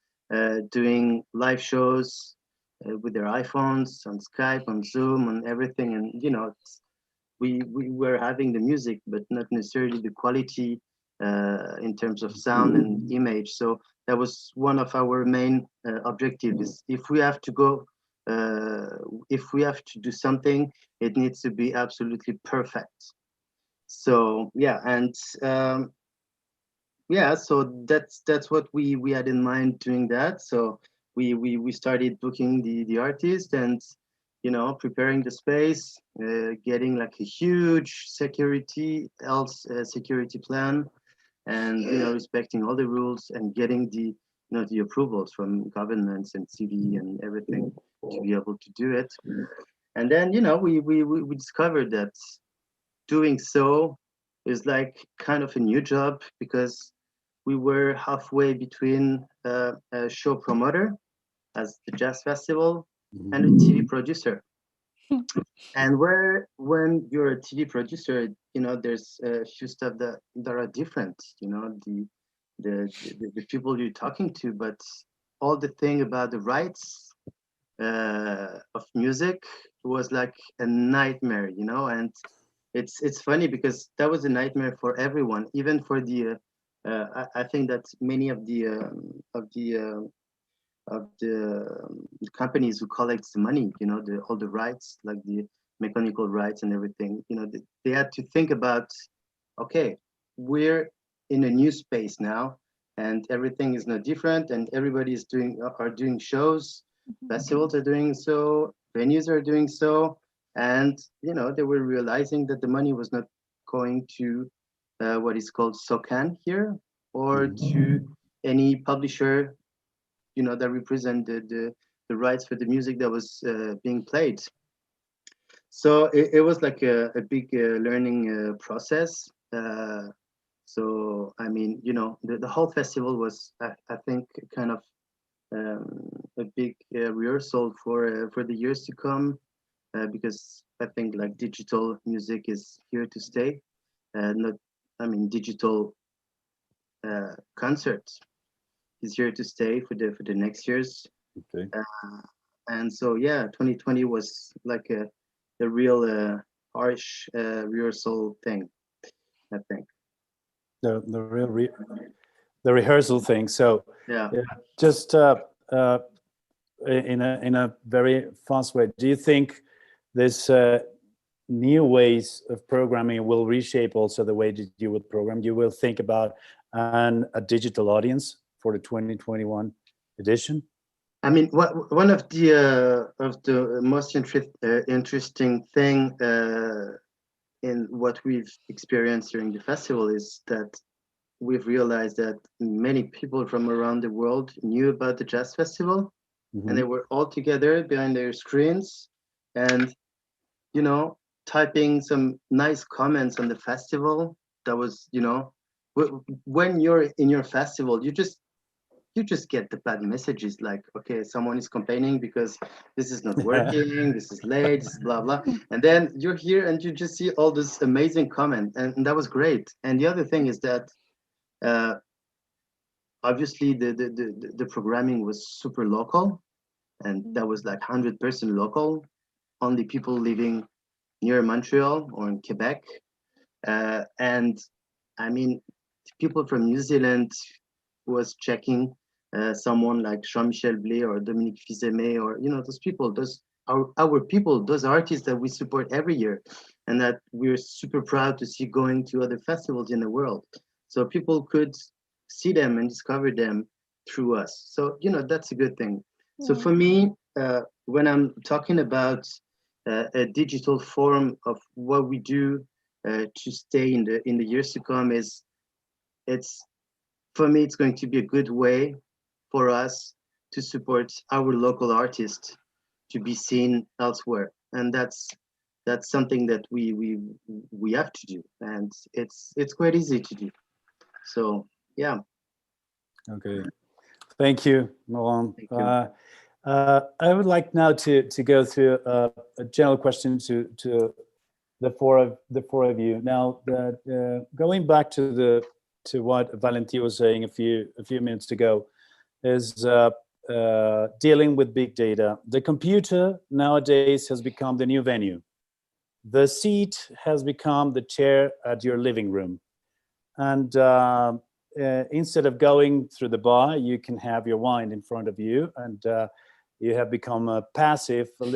doing live shows with their iPhones on Skype, on Zoom, on everything, and you know, we were having the music, but not necessarily the quality in terms of sound and image. So that was one of our main objectives. If we have to go, if we have to do something, it needs to be absolutely perfect. So yeah, and yeah, so that's what we had in mind doing that. So we started booking the artist and you know preparing the space, getting like a huge security plan, and you know respecting all the rules and getting the you know the approvals from governments and city and everything to be able to do it. And then you know we discovered that doing so is like kind of a new job because we were halfway between a show promoter as the jazz festival and a TV producer. And when you're a TV producer, you know, there's a few stuff that are different, you know, the people you're talking to, but all the thing about the rights of music was like a nightmare, you know, and it's funny because that was a nightmare for everyone, even for the I think that many of the companies who collects the money, you know, all the rights, like the mechanical rights and everything, you know, they had to think about, okay, we're in a new space now, and everything is not different, and everybody is are doing shows, festivals are doing so, venues are doing so, and you know, they were realizing that the money was not going to what is called SOCAN here, or to any publisher you know that represented the rights for the music that was being played. So it was like a big learning process. So I mean, you know, the whole festival was, I think, kind of a big rehearsal for the years to come, because I think like digital music is here to stay. Not, I mean, digital concerts is here to stay for the next years. Okay. And so yeah, 2020 was like a real harsh rehearsal thing, I think. The rehearsal thing. So Yeah. just in a very fast way, do you think this new ways of programming will reshape also the way that you would program? You will think about a digital audience for the 2021 edition? I mean, one of the most interesting thing in what we've experienced during the festival is that we've realized that many people from around the world knew about the jazz festival, and they were all together behind their screens, and you know, typing some nice comments on the festival. That was, you know, when you're in your festival, you just get the bad messages like, okay, someone is complaining because this is not working, this is late, this is blah blah, and then you're here and you just see all this amazing comment, and that was great. And the other thing is that obviously the programming was super local, and that was like 100% local, only people living near Montreal or in Quebec, and I mean, people from New Zealand was checking someone like Jean-Michel Blé or Dominique Fils-Aimé, or you know, those people, those our people, those artists that we support every year, and that we're super proud to see going to other festivals in the world. So people could see them and discover them through us. So you know, that's a good thing. So for me, when I'm talking about a digital form of what we do to stay in the years to come, is it's, for me, it's going to be a good way for us to support our local artists to be seen elsewhere, and that's something that we have to do, and it's quite easy to do. So yeah. Okay, Thank you, Moran. Thank you. I would like now to go through a general question to the four of you. Now, going back to what Valentin was saying a few minutes ago, is dealing with big data. The computer nowadays has become the new venue. The seat has become the chair at your living room, and instead of going through the bar, you can have your wine in front of you, and you have become a passive kind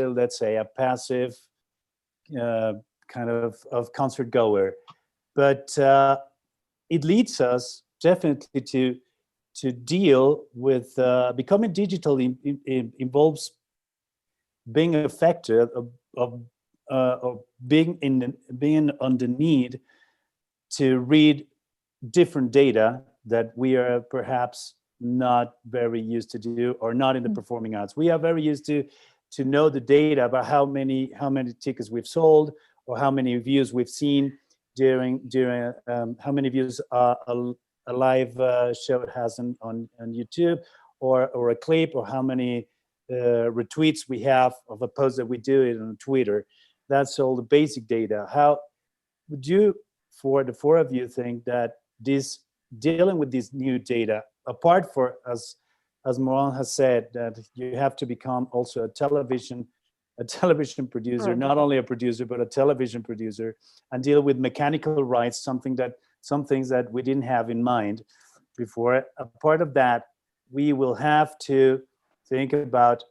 of concert goer. But it leads us definitely to deal with becoming digital involves being affected of being on the need to read different data that we are perhaps not very used to do, or not in the performing arts. We are very used to know the data about how many tickets we've sold, or how many views we've seen during how many views a live show has on YouTube, or a clip, or how many retweets we have of a post that we do it on Twitter. That's all the basic data. How would you, for the four of you, think that this dealing with this new data, apart for, as Moran has said, that you have to become also a television producer, not only a producer but a television producer, and deal with mechanical rights, some things that we didn't have in mind before. A part of that, we will have to think about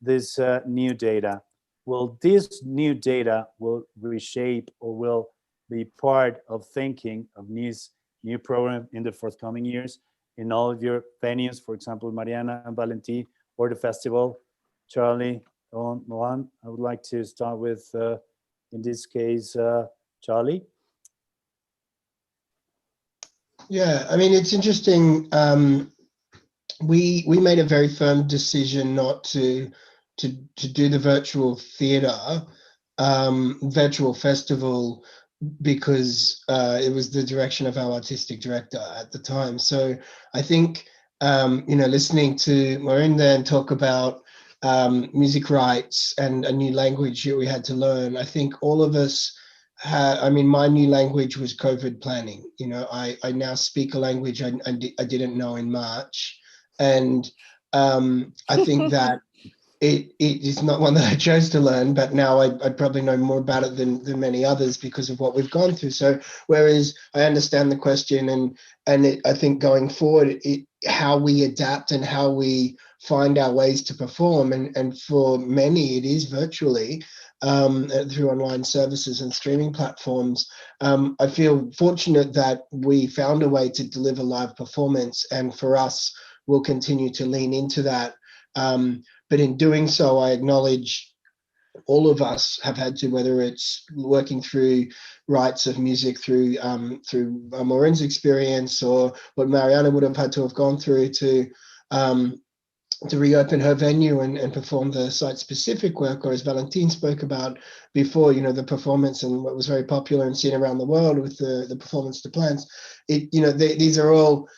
this new data. Will this new data will reshape, or will be part of thinking of new program in the forthcoming years in all of your venues, for example, Mariana and Valentin, or the festival? Charlie, Moran, I would like to start with, in this case, Charlie. Yeah, I mean, it's interesting. We made a very firm decision not to do the virtual theater, virtual festival, because it was the direction of our artistic director at the time. So I think, listening to Marinda and talk about music rights and a new language that we had to learn, I think all of us my new language was COVID planning. I now speak a language I didn't know in March. And I think that it is not one that I chose to learn, but now I'd probably know more about it than many others because of what we've gone through. So whereas I understand the question, and I think going forward, how we adapt and how we find our ways to perform, and for many it is virtually, through online services and streaming platforms. I feel fortunate that we found a way to deliver live performance, and for us, we'll continue to lean into that. But in doing so, I acknowledge all of us have had to, whether it's working through rights of music through Maureen's experience, or what Mariana would have had to have gone through to reopen her venue and perform the site-specific work, or as Valentin spoke about before, the performance and what was very popular and seen around the world with the performance to plants. These are all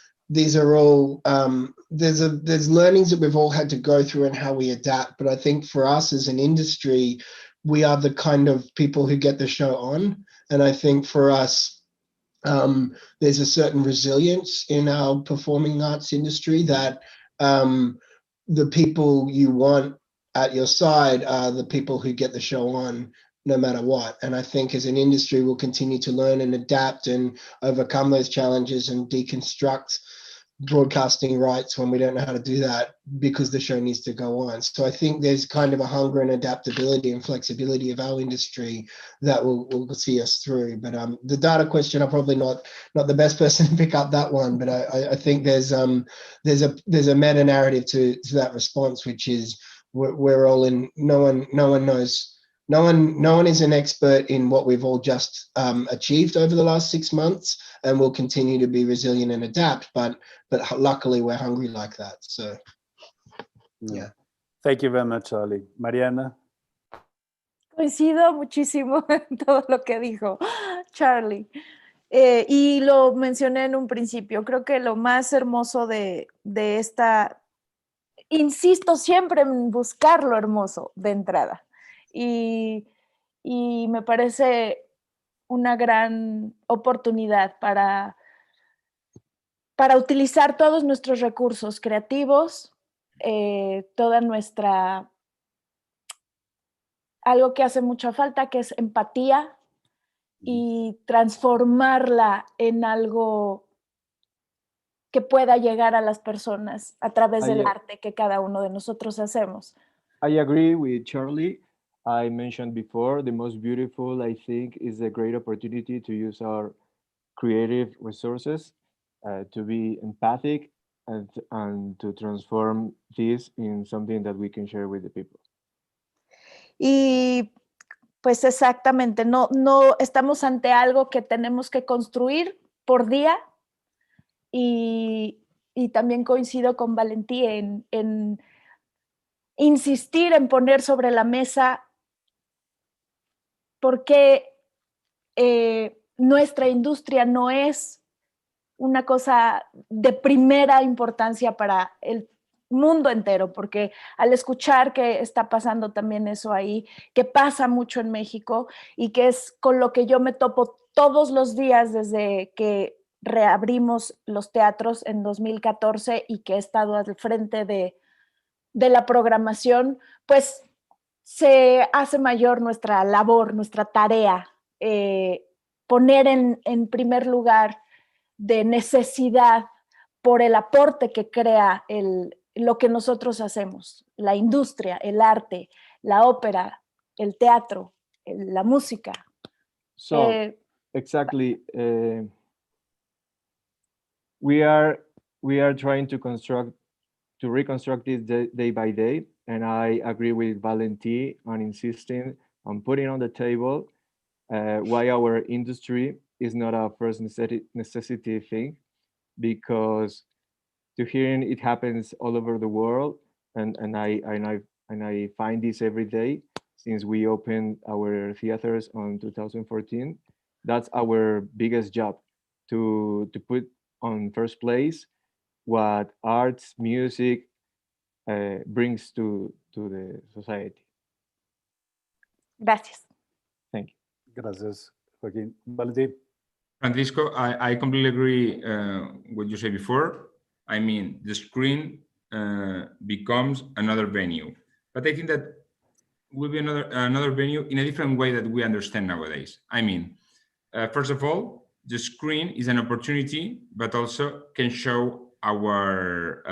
there's learnings that we've all had to go through and how we adapt. But I think for us as an industry, we are the kind of people who get the show on. And I think for us, there's a certain resilience in our performing arts industry that the people you want at your side are the people who get the show on no matter what. And I think as an industry, we'll continue to learn and adapt and overcome those challenges and deconstruct broadcasting rights when we don't know how to do that, because the show needs to go on. So I think there's kind of a hunger and adaptability and flexibility of our industry that will see us through. But the data question, I'm probably not the best person to pick up that one, but I think there's a meta narrative to that response, which is we're all in. No one knows. No one is an expert in what we've all just achieved over the last 6 months, and we'll continue to be resilient and adapt. But luckily, we're hungry like that. So, yeah. Thank you very much, Charlie. Mariana. Coincido muchísimo en todo lo que dijo Charlie. Y lo mencioné en un principio. Creo que lo más hermoso de esta insisto siempre en buscar lo hermoso de entrada. Y me parece una gran oportunidad para utilizar todos nuestros recursos creativos, toda nuestra... algo que hace mucha falta, que es empatía, y transformarla en algo que pueda llegar a las personas a través del arte que cada uno de nosotros hacemos. I agree with Charlie. I mentioned before, the most beautiful, I think, is a great opportunity to use our creative resources, to be empathic, and to transform this in something that we can share with the people. Y pues exactamente, no estamos ante algo que tenemos que construir por día, y también coincido con Valentí en insistir en poner sobre la mesa por qué nuestra industria no es una cosa de primera importancia para el mundo entero, porque al escuchar que está pasando también eso ahí, que pasa mucho en México y que es con lo que yo me topo todos los días desde que reabrimos los teatros en 2014 y que he estado al frente de la programación, pues se hace mayor nuestra labor, nuestra tarea, poner en primer lugar de necesidad por el aporte que crea lo que nosotros hacemos, la industria, el arte, la ópera, el teatro, la música. So, exactly, we are trying to reconstruct this day by day, and I agree with Valentí on insisting on putting on the table why our industry is not a first necessity thing, because to hearing it happens all over the world, and I find this every day since we opened our theaters on 2014. That's our biggest job, to put on first place what arts, music brings to the society. Gracias. Thank you. Gracias, Joaquín. Valentí. Francisco, I completely agree what you said before. I mean, the screen becomes another venue, but I think that will be another venue in a different way that we understand nowadays. I mean, first of all, the screen is an opportunity, but also can show our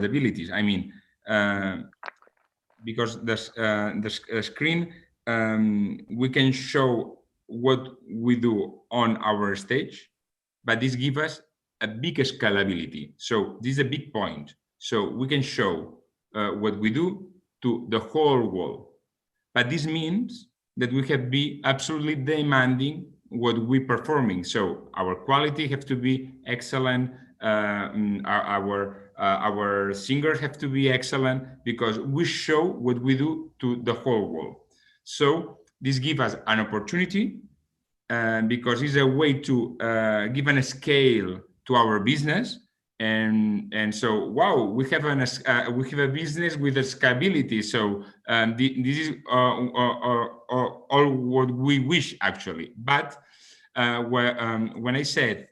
abilities. I mean, because the screen, we can show what we do on our stage, but this gives us a big scalability. So this is a big point. So we can show what we do to the whole world, but this means that we have to be absolutely demanding what we're performing. So our quality has to be excellent. Our singers have to be excellent, because we show what we do to the whole world. So this gives us an opportunity, because it's a way to give a scale to our business, and so wow, we have a business with a scalability. So this is all what we wish, actually. But when I said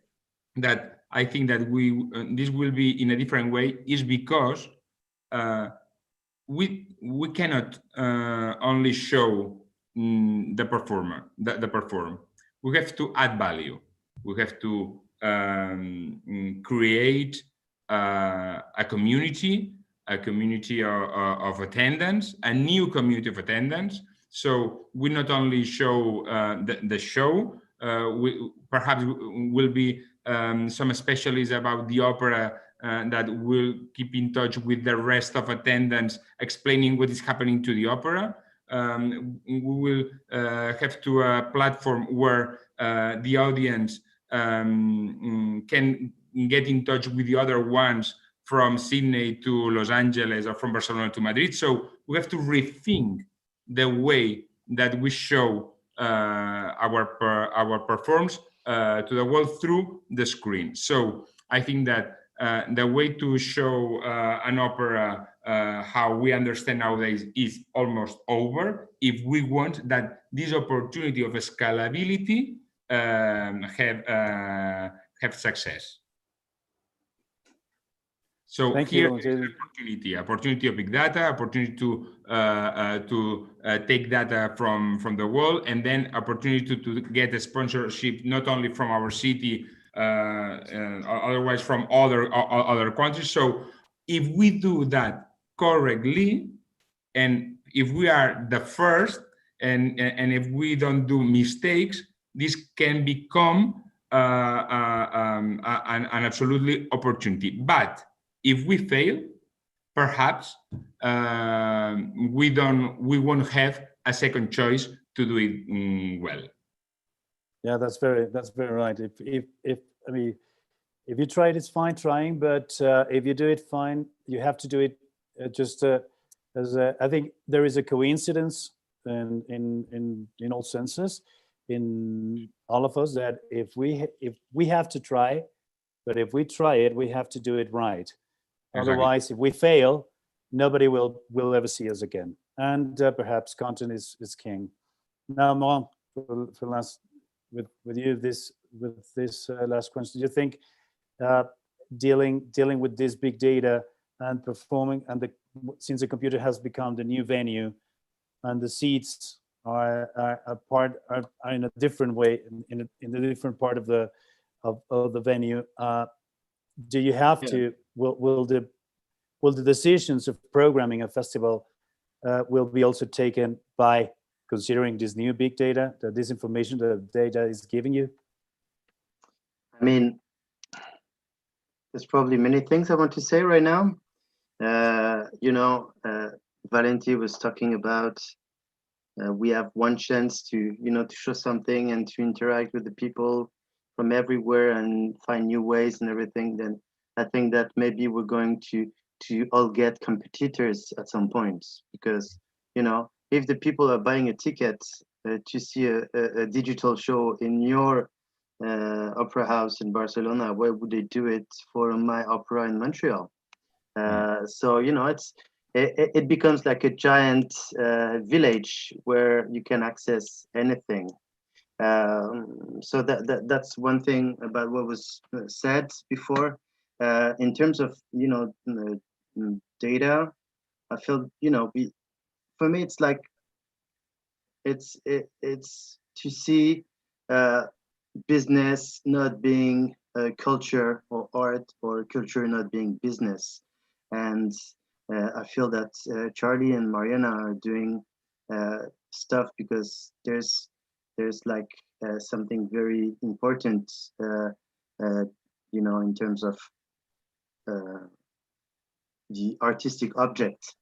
that I think that this will be in a different way, is because we cannot only show the performer, the perform. We have to add value. We have to create a community of attendance, a new community of attendance. So we not only show the show, we perhaps will be some specialists about the opera that will keep in touch with the rest of attendance, explaining what is happening to the opera. We will have to a platform where the audience can get in touch with the other ones from Sydney to Los Angeles or from Barcelona to Madrid. So we have to rethink the way that we show our performs to the world through the screen. So I think that the way to show an opera how we understand nowadays is almost over if we want that this opportunity of scalability have success. So Thank here you. is opportunity of big data, opportunity to take data from the world, and then opportunity to get a sponsorship not only from our city, otherwise from other countries. So if we do that correctly, and if we are the first, and if we don't do mistakes, this can become an absolutely opportunity. But if we fail, perhaps we won't have a second choice to do it well. Yeah, that's very right. If I mean, if you try it, it's fine trying, but if you do it, fine. You have to do it just as I think there is a coincidence in all senses in all of us that if we have to try, but if we try it, we have to do it right. Exactly. Otherwise, if we fail, nobody will ever see us again. And perhaps content is king. Now, Mom, for last with you this last question, do you think dealing with this big data and performing, and since the computer has become the new venue, and the seats are in a different way in a different part of the venue, do you have to will the decisions of programming a festival will be also taken by considering this new big data, that this information the data is giving you? I mean, there's probably many things I want to say right now. Valenti was talking about we have one chance to to show something and to interact with the people from everywhere and find new ways and everything. Then I think that maybe we're going to all get competitors at some point, because if the people are buying a ticket to see a digital show in your opera house in Barcelona, why would they do it for my opera in Montreal? So it becomes like a giant village where you can access anything. So that's one thing about what was said before. In terms of data, I feel for me it's like it's to see business not being culture, or art or culture not being business. And I feel that Charlie and Mariana are doing stuff because there's like something very important in terms of the artistic object.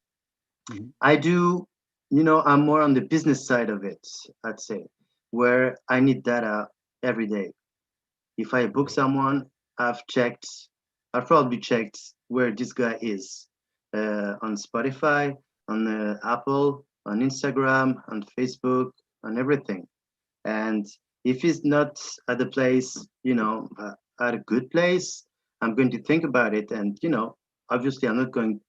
Mm-hmm. I do, I'm more on the business side of it, I'd say, where I need data every day. If I book someone, I've probably checked where this guy is on Spotify, on Apple, on Instagram, on Facebook, on everything. And if he's not at the place, at a good place, I'm going to think about it. And obviously, I'm not going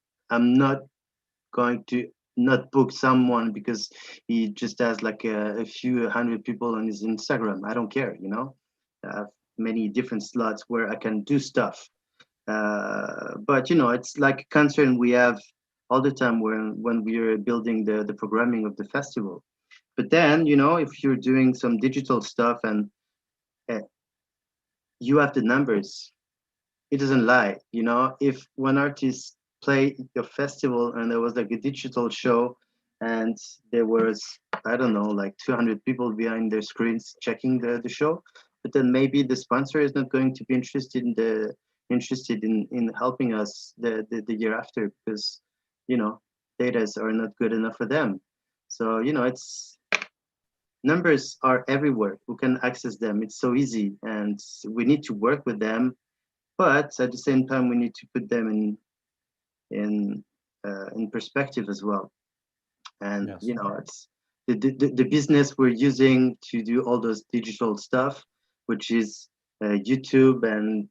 to not book someone because he just has like a few hundred people on his Instagram. I don't care, I have many different slots where I can do stuff. But it's like a concern we have all the time when we are building the programming of the festival. But then, if you're doing some digital stuff and you have the numbers, it doesn't lie. If one artist play your festival and there was like a digital show and there was, I don't know, like 200 people behind their screens checking the show, but then maybe the sponsor is not going to be interested in helping us the year after, because data are not good enough for them. So it's numbers are everywhere. We can access them. It's so easy, and we need to work with them. But at the same time, we need to put them in perspective as well. And Yes. it's the business we're using to do all those digital stuff, which is YouTube and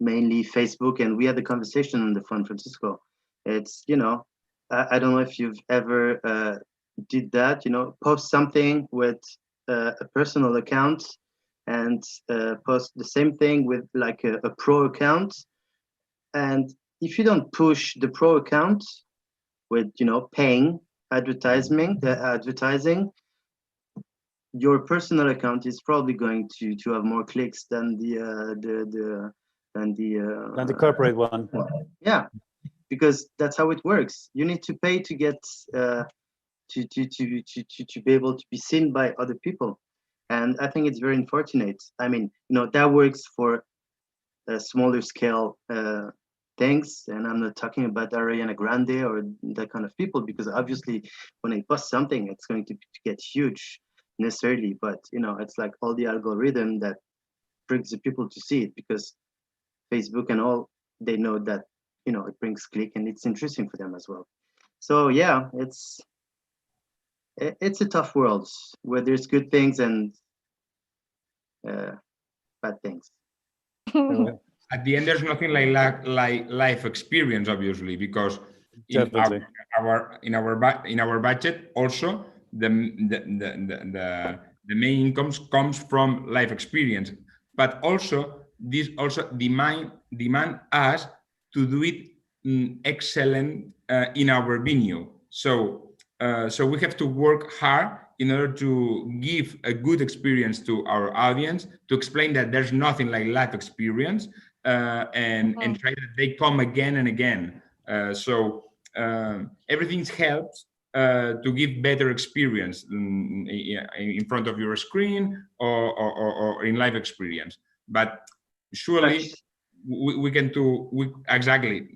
mainly Facebook, and we had the conversation on the phone, Francisco. It's, you know, I don't know if you've ever did that, you know, post something with a personal account and post the same thing with like a pro account. And if you don't push the pro account with, you know, paying advertising, your personal account is probably going to have more clicks than the corporate one. Yeah, because that's how it works. You need to pay to get to be able to be seen by other people, and I think it's very unfortunate. I mean, you know, that works for a smaller scale things, and I'm not talking about Ariana Grande or that kind of people, because obviously when I post something, it's going to get huge necessarily, but you know, it's like all the algorithm that brings the people to see it, because Facebook and all, they know that, you know, it brings click and it's interesting for them as well. So yeah, it's a tough world where there's good things and bad things. At the end, there's nothing like life experience, obviously, because in Definitely. our budget also the main income comes from life experience, but also this also demand us to do it excellent in our venue. So we have to work hard in order to give a good experience to our audience, to explain that there's nothing like life experience, and try that they come again and again. So everything helps to give better experience in front of your screen or in live experience. But surely we can do exactly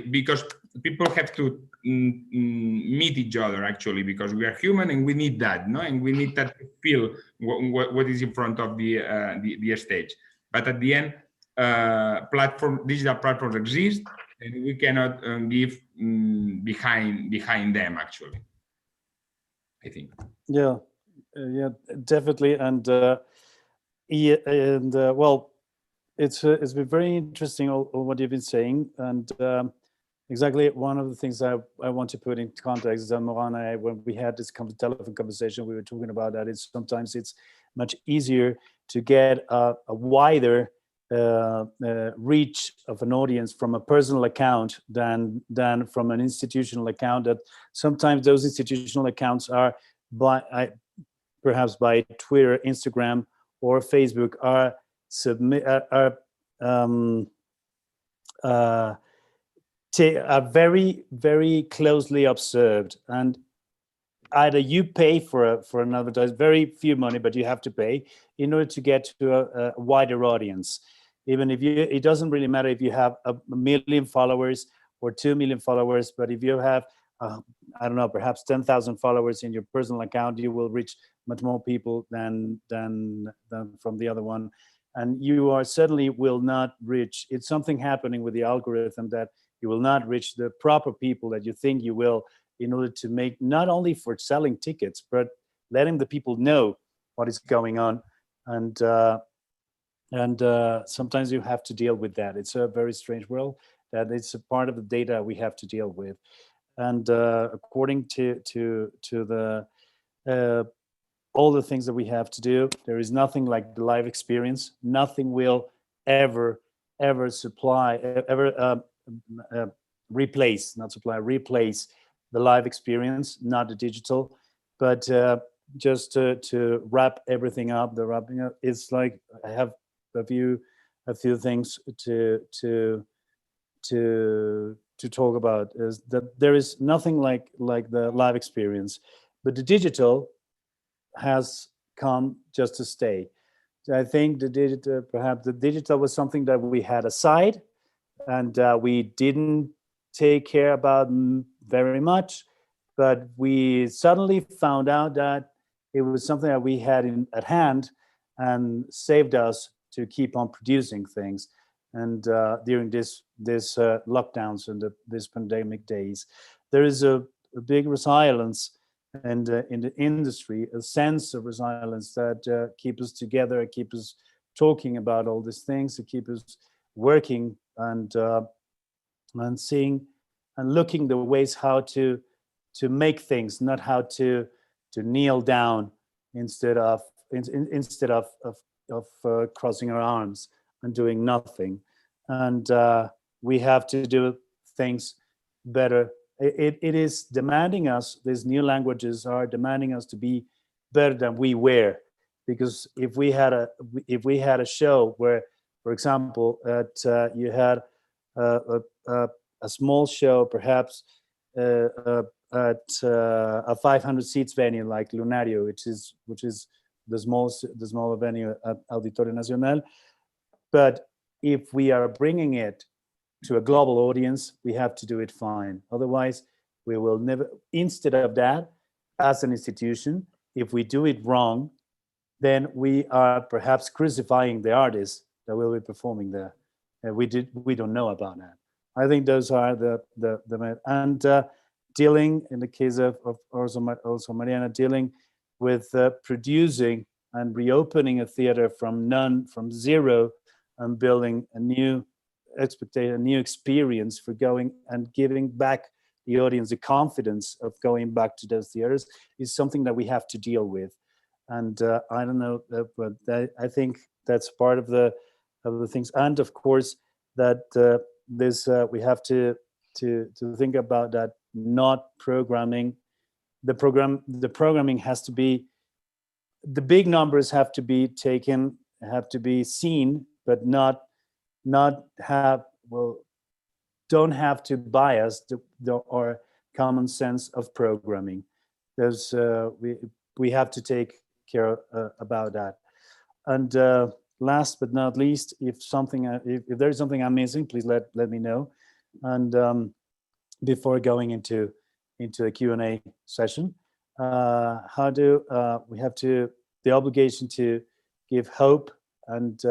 because people have to meet each other, actually, because we are human and we need that, no, and we need that to feel what is in front of the stage. But at the end, digital platforms exist, and we cannot give behind them, actually, I think. Yeah, definitely. And well, it's been very interesting all what you've been saying, and exactly one of the things I want to put in context is that Moran and I, when we had this telephone conversation, we were talking about that sometimes it's much easier to get a wider reach of an audience from a personal account than from an institutional account. That sometimes those institutional accounts are perhaps by Twitter, Instagram, or Facebook are very, very closely observed, and either you pay for an advertisement, very few money, but you have to pay in order to get to a wider audience. Even if it doesn't really matter if you have 1 million followers or 2 million followers, but if you have I don't know, perhaps 10,000 followers in your personal account, you will reach much more people than from the other one, and you certainly will not reach. It's something happening with the algorithm that you will not reach the proper people that you think you will, in order to make, not only for selling tickets, but letting the people know what is going on. And sometimes you have to deal with that. It's a very strange world, that it's a part of the data we have to deal with. And according to the all the things that we have to do, there is nothing like the live experience. Nothing will ever replace the live experience, not the digital. But just to wrap everything up, the wrapping up is like, I have a few things to talk about, is that there is nothing like the live experience, but the digital has come just to stay. So I think perhaps the digital was something that we had aside, and we didn't take care about very much, but we suddenly found out that it was something that we had at hand and saved us to keep on producing things. And during this lockdowns and this pandemic days, there is a big resilience, and in the industry, a sense of resilience that keep us together, keep us talking about all these things, to keep us working and seeing and looking the ways how to make things, not how to kneel down instead of crossing our arms and doing nothing. And we have to do things better. It is demanding us, these new languages are demanding us to be better than we were. Because if we had a show where, for example, you had a small show, perhaps at a 500 seats venue like Lunario, which is the small venue at Auditorio Nacional. But if we are bringing it to a global audience, we have to do it fine. Otherwise, we will never. Instead of that, as an institution, if we do it wrong, then we are perhaps crucifying the artists that will be performing there. We don't know about that. I think those are the dealing, in the case of also Mariana, dealing with producing and reopening a theater from zero, and building a new expectation, a new experience for going and giving back the audience the confidence of going back to those theaters is something that we have to deal with. And I don't know, but I think that's part of the things. And of course, that we have to think about that. Not programming, the programming has to be, the big numbers have to be taken, have to be seen, but not have, well, don't have to bias our common sense of programming. There's we have to take care about that. And last but not least, if there's something I'm missing, please let me know. And before going into a Q&A session, how do we have to the obligation to give hope, and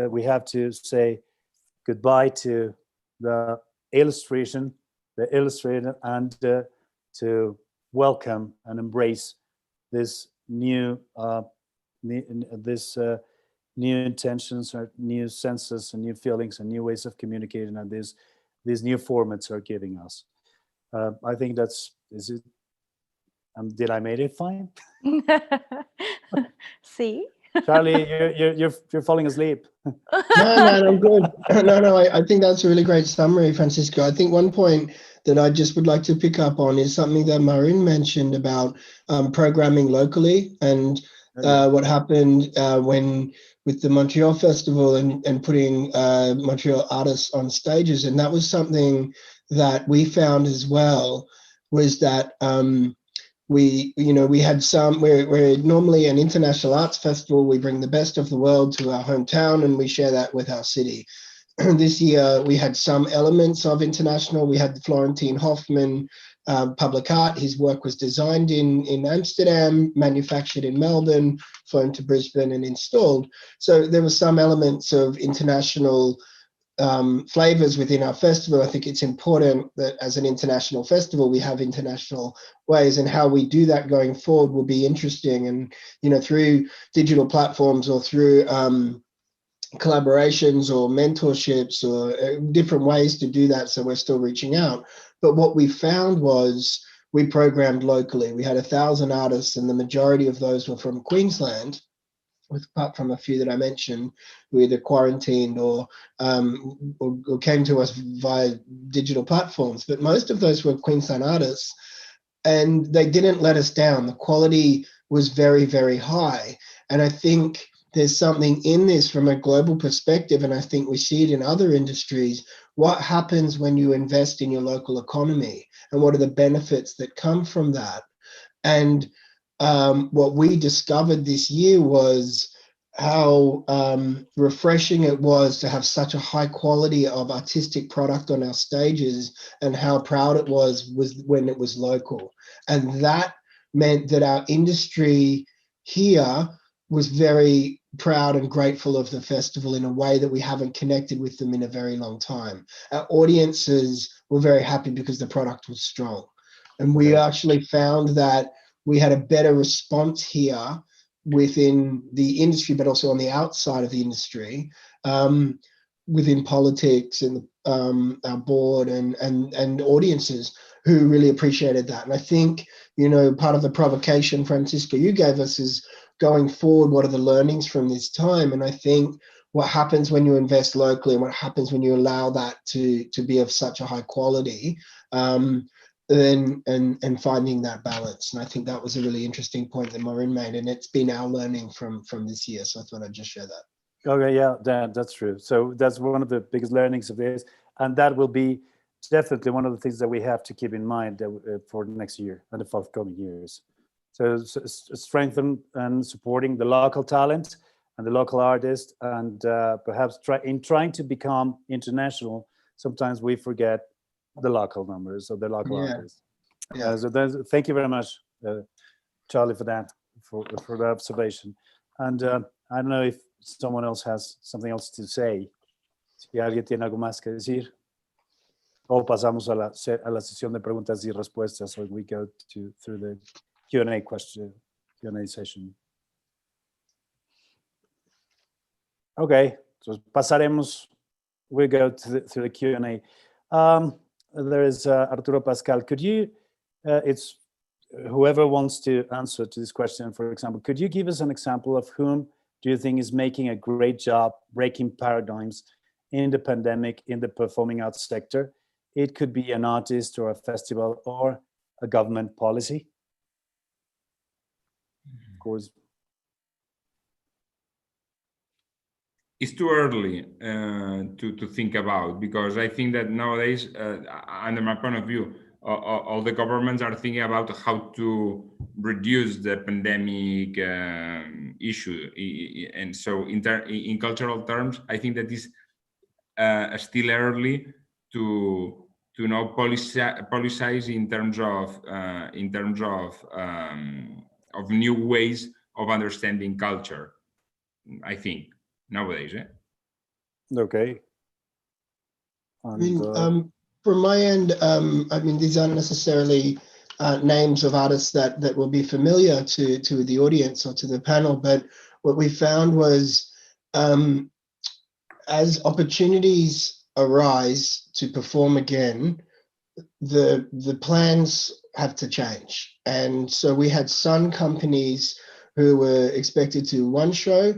we have to say goodbye to the illustrator, and to welcome and embrace this new new intentions, or new senses and new feelings and new ways of communicating, and these new formats are giving us. I think is it. Did I make it fine? See, Charlie, you're falling asleep. No, I'm good. No, I think that's a really great summary, Francisco. I think one point that I just would like to pick up on is something that Marin mentioned about programming locally, and what happened with the Montreal Festival and putting Montreal artists on stages. And that was something that we found as well, was that we had we're normally an international arts festival. We bring the best of the world to our hometown and we share that with our city. This year we had some elements of international. We had Florentine Hoffman public art. His work was designed in Amsterdam, manufactured in Melbourne, flown to Brisbane and installed. So there were some elements of international flavors within our festival. I think it's important that as an international festival, we have international ways, and how we do that going forward will be interesting. And, through digital platforms or through collaborations or mentorships or different ways to do that. So we're still reaching out. But what we found was we programmed locally. We had 1,000 artists, and the majority of those were from Queensland, apart from a few that I mentioned, who either quarantined or came to us via digital platforms. But most of those were Queensland artists, and they didn't let us down. The quality was very, very high. And I think there's something in this from a global perspective, and I think we see it in other industries. What happens when you invest in your local economy, and what are the benefits that come from that? And what we discovered this year was how refreshing it was to have such a high quality of artistic product on our stages, and how proud it was when it was local. And that meant that our industry here was very proud and grateful of the festival in a way that we haven't connected with them in a very long time. Our audiences were very happy because the product was strong. And we actually found that we had a better response here within the industry, but also on the outside of the industry, within politics and our board and audiences who really appreciated that. And I think, you know, part of the provocation, Francisco, you gave us is going forward, what are the learnings from this time? And I think what happens when you invest locally and what happens when you allow that to be of such a high quality, then and finding that balance. And I think that was a really interesting point that Maureen made, and it's been our learning from this year. So I thought I'd just share that. Okay, yeah, that's true. So that's one of the biggest learnings of this, and that will be definitely one of the things that we have to keep in mind for next year and the forthcoming years. So strengthen and supporting the local talent and the local artists, and perhaps trying to become international, sometimes we forget the local numbers of the local artists. Yeah. So thank you very much, Charlie, for that, for the observation. And I don't know if someone else has something else to say. Si alguien tiene algo más que decir. O pasamos a la sesión de preguntas y respuestas, so we go through the Q&A session. Okay, so pasaremos. We go through the Q&A. There is Arturo Pascal. Could you, it's whoever wants to answer to this question, for example, could you give us an example of whom do you think is making a great job breaking paradigms in the pandemic in the performing arts sector? It could be an artist or a festival or a government policy. Of course. It's too early to think about, because I think that nowadays, under my point of view, all the governments are thinking about how to reduce the pandemic issue. And so in cultural terms, I think that is still early to now politicize in terms of new ways of understanding culture, I think, nowadays. Okay. And, from my end, I mean, these aren't necessarily names of artists that will be familiar to the audience or to the panel, but what we found was as opportunities arise to perform again, the plans have to change. And so we had some companies who were expected to one show.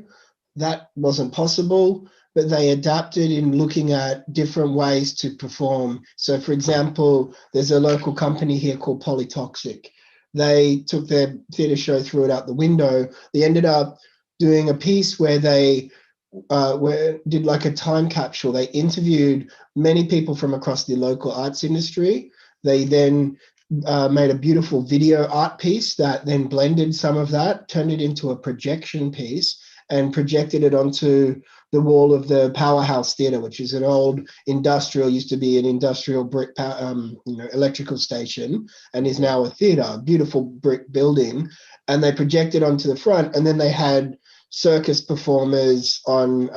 That wasn't possible, but they adapted in looking at different ways to perform. So for example, there's a local company here called Polytoxic. They took their theatre show, threw it out the window. They ended up doing a piece where they did like a time capsule. They interviewed many people from across the local arts industry. They then made a beautiful video art piece that then blended some of that, turned it into a projection piece, and projected it onto the wall of the Powerhouse Theatre, which is an old industrial, used to be an industrial brick, electrical station, and is now a theatre, beautiful brick building. And they projected onto the front, and then they had circus performers on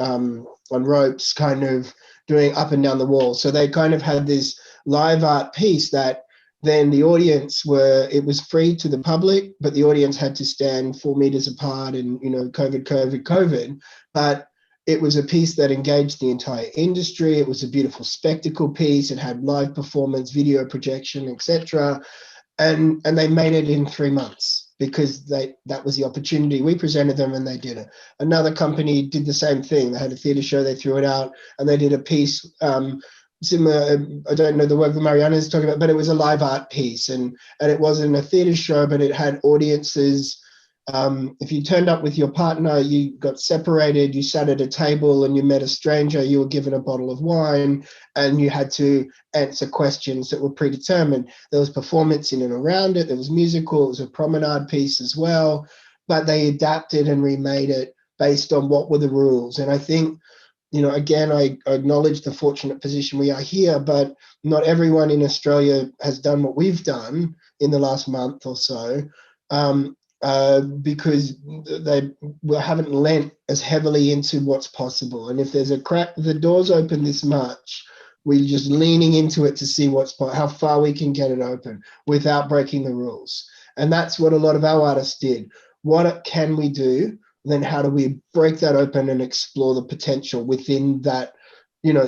ropes, kind of doing up and down the wall. So they kind of had this live art piece that then the audience it was free to the public, but the audience had to stand 4 meters apart and, COVID. But it was a piece that engaged the entire industry. It was a beautiful spectacle piece. It had live performance, video projection, etc. And they made it in 3 months because that was the opportunity. We presented them and they did it. Another company did the same thing. They had a theatre show, they threw it out, and they did a piece similar. I don't know the work that Mariana is talking about, but it was a live art piece, and it wasn't a theatre show, but it had audiences. If you turned up with your partner, you got separated, you sat at a table and you met a stranger, you were given a bottle of wine and you had to answer questions that were predetermined. There was performance in and around it. There was musical, it was a promenade piece as well, but they adapted and remade it based on what were the rules. And I think, again, I acknowledge the fortunate position we are here, but not everyone in Australia has done what we've done in the last month or so. Because they haven't lent as heavily into what's possible. And if there's a crack, the door's open this much, we're just leaning into it to see how far we can get it open without breaking the rules. And that's what a lot of our artists did. what can we do? Then how do we break that open and explore the potential within that,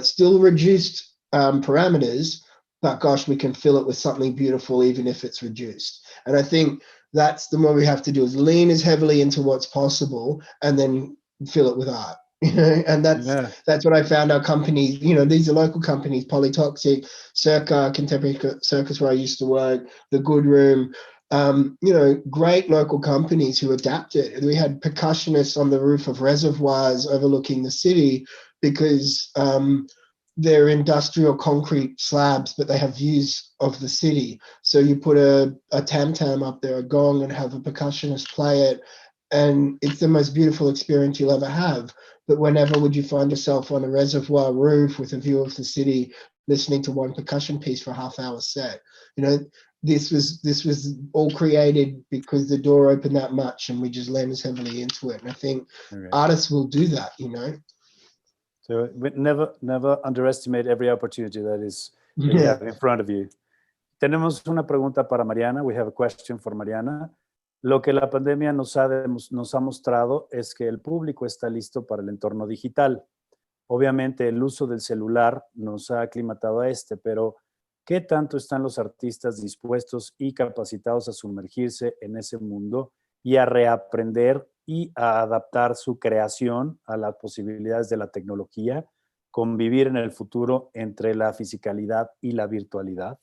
still reduced parameters, but gosh, we can fill it with something beautiful, even if it's reduced. And I think that's the more we have to do, is lean as heavily into what's possible and then fill it with art. And that's what I found our companies, these are local companies, Polytoxic, Circa, Contemporary Circus, where I used to work, The Good Room, great local companies who adapted. We had percussionists on the roof of reservoirs overlooking the city because they're industrial concrete slabs, but they have views of the city. So you put a tam-tam up there, a gong, and have a percussionist play it, and it's the most beautiful experience you'll ever have. But whenever would you find yourself on a reservoir roof with a view of the city, listening to one percussion piece for a half-hour set? This was all created because the door opened that much, and we just leaned as heavily into it. And I think artists will do that, So never underestimate every opportunity that you have in front of you. Tenemos una pregunta para Mariana. We have a question for Mariana. Lo que la pandemia nos ha mostrado es que el público está listo para el entorno digital. Obviamente el uso del celular nos ha aclimatado a pero ¿qué tanto están los artistas dispuestos y capacitados a sumergirse en ese mundo y a reaprender y a adaptar su creación a las posibilidades de la tecnología, convivir en el futuro entre la fisicalidad y la virtualidad?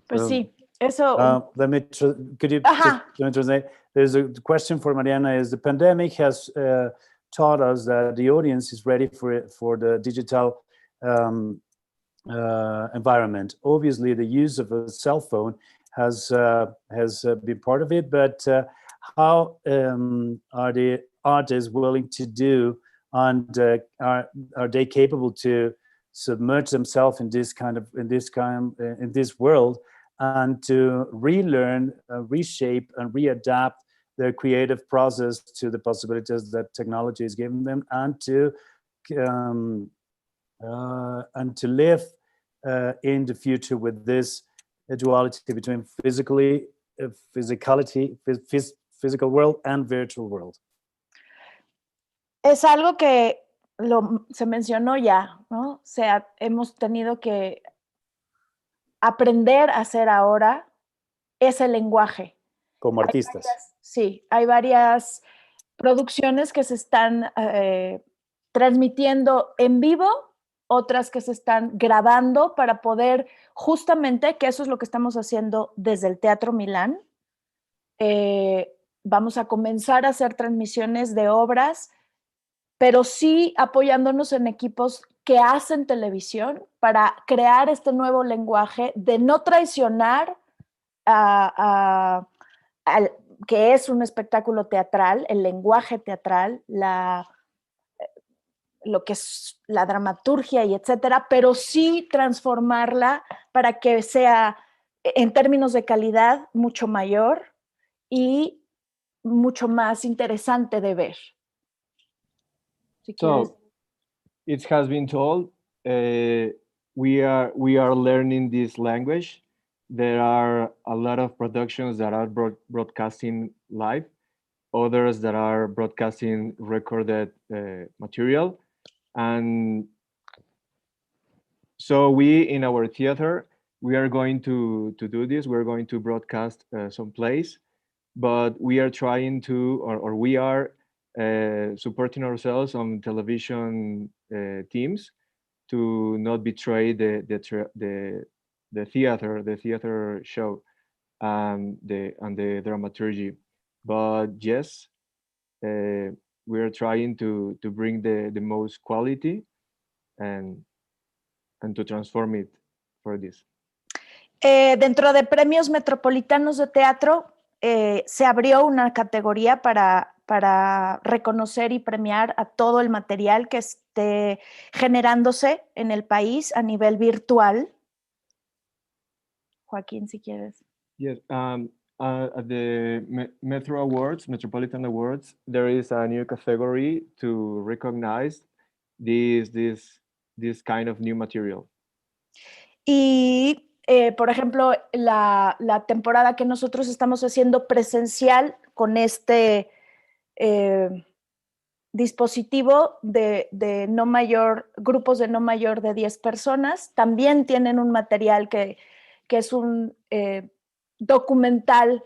Pues sí, eso... Could you translate? There's a question for Mariana is, the pandemic has taught us that the audience is ready for the digital environment. Obviously, the use of a cell phone has been part of it, but how are the artists willing to do, and are they capable to submerge themselves in this world and to relearn, reshape, and readapt their creative process to the possibilities that technology is giving them, and to live in the future with this duality between physical world and virtual world? Es algo que se mencionó ya, ¿no? O sea, hemos tenido que aprender a hacer ahora ese lenguaje. Como artistas. Hay varias producciones que se están transmitiendo en vivo, otras que se están grabando para poder justamente, que eso es lo que estamos haciendo desde el Teatro Milán. Vamos a comenzar a hacer transmisiones de obras, pero sí apoyándonos en equipos que hacen televisión para crear este nuevo lenguaje de no traicionar que es un espectáculo teatral, el lenguaje teatral, lo que es la dramaturgia y etcétera, pero sí transformarla para que sea, en términos de calidad, mucho mayor y mucho más interesante de ver. So it has been told, we are learning this language. There are a lot of productions that are broadcasting live, others that are broadcasting recorded material. And so we, in our theater, we are going to do this. We're going to broadcast some plays, but we are trying to, or we are supporting ourselves on television teams to not betray the theater show and the dramaturgy. But yes, we are trying to bring the most quality and to transform it for this. Dentro de Premios Metropolitanos de Teatro se abrió una categoría para reconocer y premiar a todo el material que esté generándose en el país a nivel virtual. Joaquín, si quieres. Yes, at the Metropolitan Awards, there is a new category to recognize this kind of new material. Y Por ejemplo, la temporada que nosotros estamos haciendo presencial con este dispositivo de no mayor, grupos de no mayor de 10 personas, también tienen un material que es un documental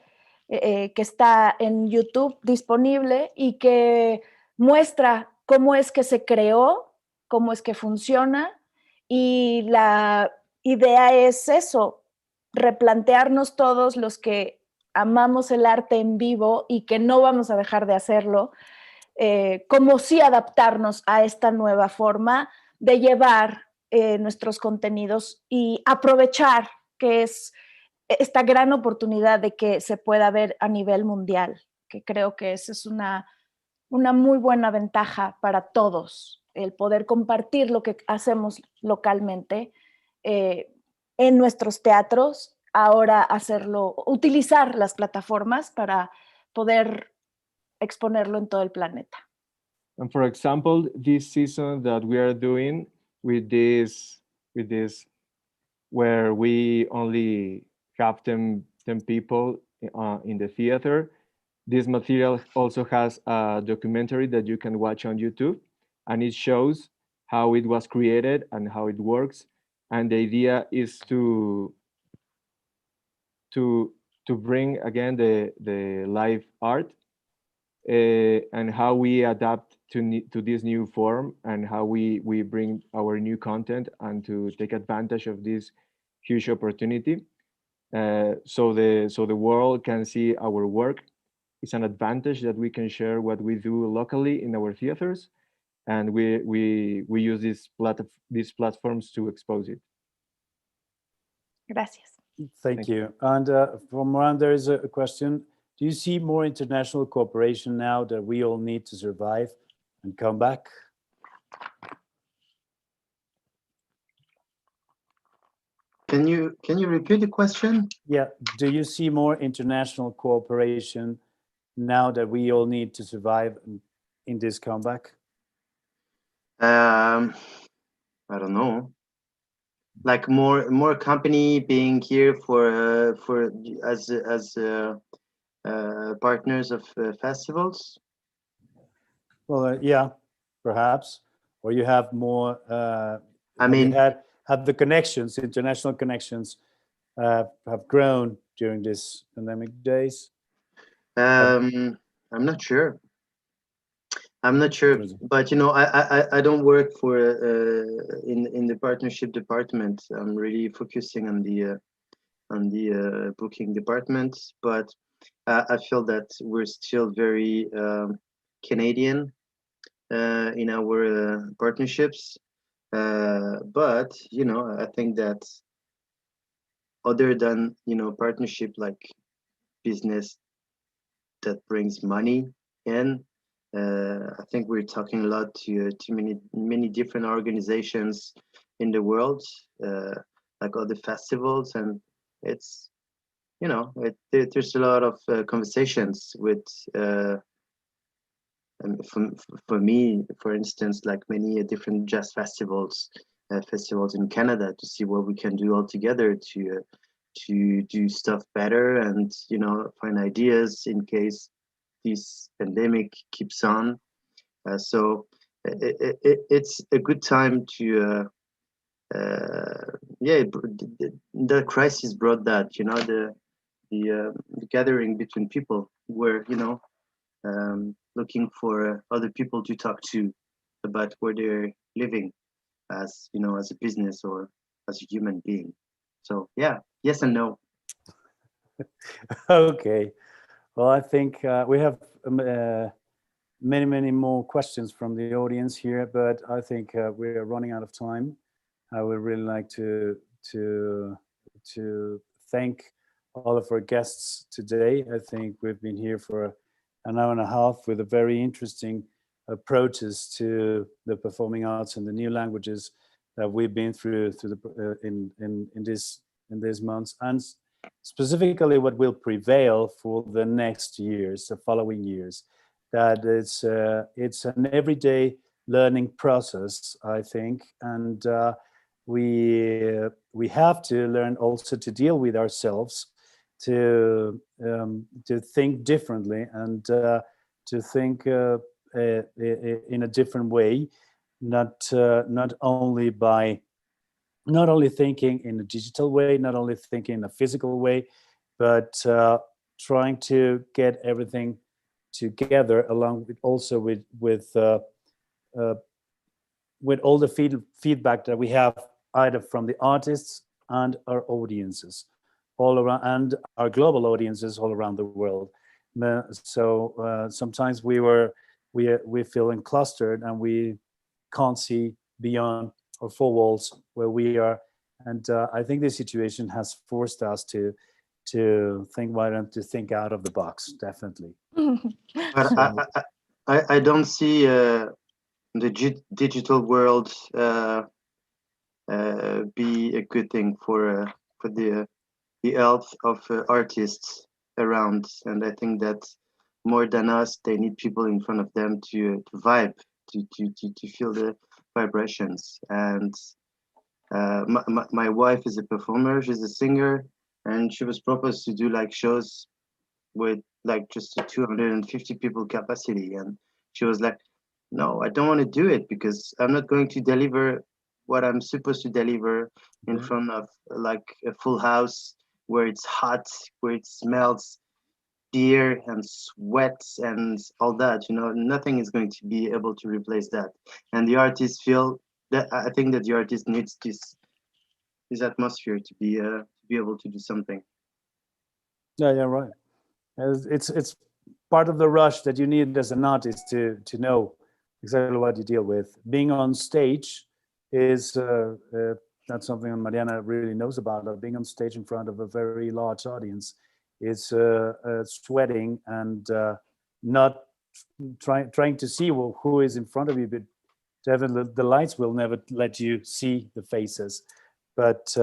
que está en YouTube disponible y que muestra cómo es que se creó, cómo es que funciona, y la idea es eso, replantearnos todos los que amamos el arte en vivo y que no vamos a dejar de hacerlo, cómo sí adaptarnos a esta nueva forma de llevar nuestros contenidos y aprovechar que es esta gran oportunidad de que se pueda ver a nivel mundial, que creo que esa es una muy buena ventaja para todos, el poder compartir lo que hacemos localmente en nuestros teatros, ahora hacerlo, utilizar las plataformas para poder exponerlo en todo el planeta. And for example, this season that we are doing with this where we only have 10 people in the theater, this material also has a documentary that you can watch on YouTube, and it shows how it was created and how it works. And the idea is to bring again the live art and how we adapt to this new form, and how we bring our new content and to take advantage of this huge opportunity. So the world can see our work. It's an advantage that we can share what we do locally in our theaters, and we use these platforms to expose it. Gracias. Thank you. And from Moran, there is a question. Do you see more international cooperation now that we all need to survive and come back? Can you repeat the question? Yeah. Do you see more international cooperation now that we all need to survive in this comeback? I don't know. Like more company being here for as partners of festivals. Well, yeah, perhaps. Or you have more. I mean, have the connections, international connections, have grown during this pandemic days? I'm not sure. But you know, I don't work for in the partnership department. I'm really focusing on the booking department. But I feel that we're still very Canadian in our partnerships. But you know, I think that other than, you know, partnership like business that brings money in, I think we're talking a lot to many different organizations in the world, like other festivals, and it's, you know, there's a lot of conversations with for me, for instance, like many different jazz festivals in Canada, to see what we can do all together to do stuff better, and, you know, find ideas in case this pandemic keeps on. So it's a good time to the crisis brought that, you know, the gathering between people, where, you know, looking for other people to talk to about where they're living, as, you know, as a business or as a human being. So yeah, yes and no. Okay. Well, I think we have many more questions from the audience here, but I think we are running out of time. I would really like to thank all of our guests today. I think we've been here for an hour and a half with a very interesting approaches to the performing arts and the new languages that we've been through the in these months, and specifically what will prevail for the next years, the following years. That it's an everyday learning process, I think, and we have to learn also to deal with ourselves, to think differently, and to think in a different way, not only thinking in a digital way, not only thinking in a physical way, but trying to get everything together, along with also with all the feedback that we have, either from the artists and our audiences all around, and our global audiences all around the world. So sometimes we feel clustered, and we can't see beyond our four walls where we are. And I think this situation has forced us to think wider and to think out of the box, definitely. But I don't see the digital world be a good thing for the health of artists around. And I think that more than us, they need people in front of them to vibe, to feel the vibrations. And my wife is a performer, she's a singer, and she was proposed to do like shows with like just a 250 people capacity, and she was like, no, I don't want to do it, because I'm not going to deliver what I'm supposed to deliver in front of like a full house where it's hot, where it smells beer and sweat and all that. Nothing is going to be able to replace that. And the artists feel that, I think that the artist needs this atmosphere to be able to do something. Yeah, right. It's part of the rush that you need as an artist to know exactly what you deal with. Being on stage is that's something that Mariana really knows about. Being on stage in front of a very large audience is sweating and not trying to see who is in front of you, but definitely the lights will never let you see the faces. But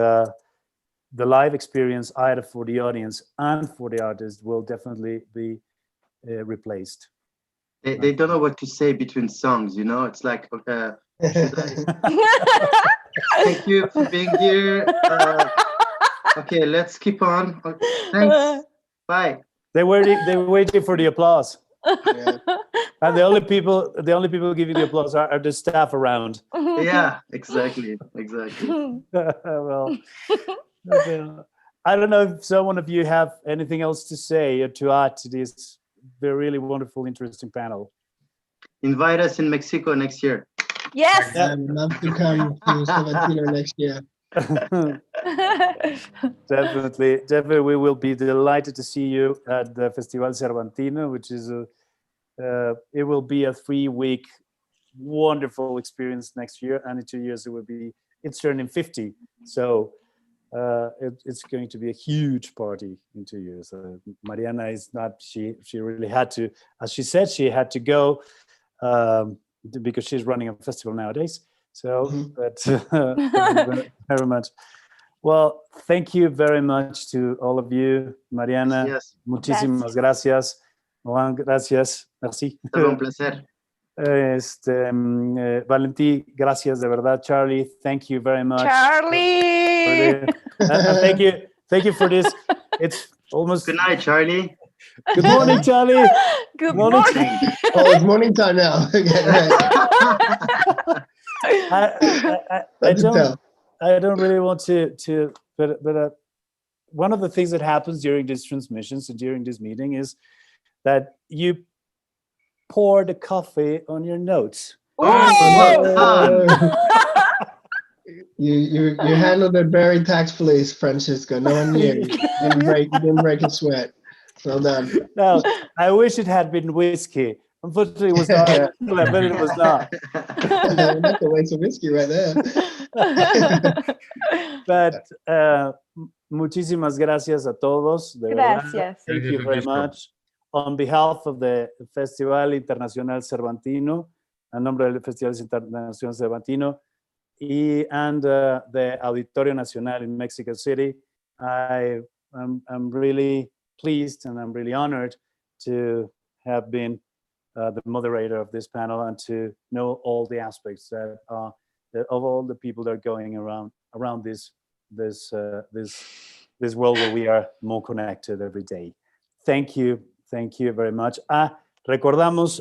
the live experience, either for the audience and for the artist, will definitely be replaced. They don't know what to say between songs, It's like, okay, thank you for being here. Okay, let's keep on. Okay, thanks. Bye. They're waiting for the applause. Yeah. And the only people giving the applause are the staff around. Yeah, exactly. Well, I don't know if someone of you have anything else to say or to add to this really wonderful, interesting panel. Invite us in Mexico next year. Yes. I would love to come to Cervantino next year. Definitely, we will be delighted to see you at the Festival Cervantino, which is it will be a 3-week wonderful experience next year, and in 2 years it's turning 50. So it's going to be a huge party in 2 years. Mariana is not. She really had to, as she said, she had to go because she's running a festival nowadays. So, but very much. Well, thank you very much to all of you, Mariana. Yes. Muchísimas gracias. Juan, gracias. Merci. Fue un placer. Valentí, gracias de verdad. Charlie, thank you very much. Charlie. And thank you for this. It's almost. Good night, Charlie. Good morning, Charlie. Good morning. Oh, it's morning time now. Okay, right. I don't really want to but one of the things that happens during these transmissions and during this meeting is that you pour the coffee on your notes. You handled it very tactfully, Francisco. No one knew. You didn't break a sweat. Well done. No, I wish it had been whiskey. Unfortunately, it was not. But it was not. That's a waste of whiskey right there. But muchísimas gracias a todos. De Gracias. verdad. Thank you very much. On behalf of the Festival Internacional Cervantino, en nombre del Festival Internacional Cervantino, and the Auditorio Nacional in Mexico City, I'm really pleased and I'm really honored to have been the moderator of this panel and to know all the aspects that are of all the people that are going around this world where we are more connected every day. Thank you very much. Recordamos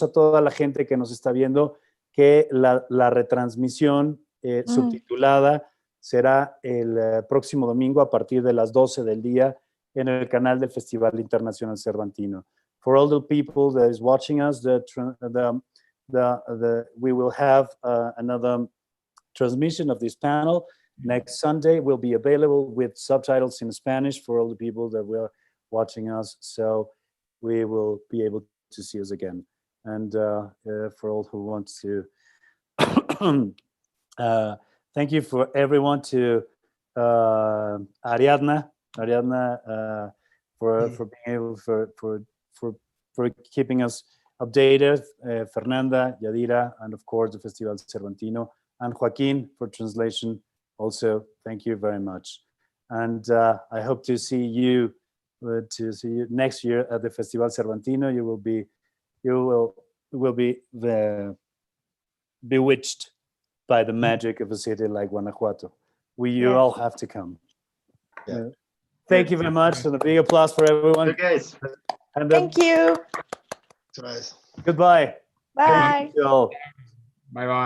a toda la gente que nos está viendo que la retransmisión subtitulada será el próximo domingo a partir de las 12 del día en el canal del Festival Internacional Cervantino. For all the people that is watching us, we will have another transmission of this panel next Sunday. Will be available with subtitles in Spanish for all the people that were watching us. So we will be able to see us again. And for all who want to, thank you for everyone, to Ariadna, for being able for keeping us updated, Fernanda, Yadira, and of course the Festival Cervantino, and Joaquin for translation. Also, thank you very much. And I hope to see you next year at the Festival Cervantino. You will be bewitched by the magic of a city like Guanajuato. You all have to come. Yeah. Thank you very much, and a big applause for everyone. Okay, guys. And Thank you. Nice. Goodbye. Bye. Thank you all. Bye bye.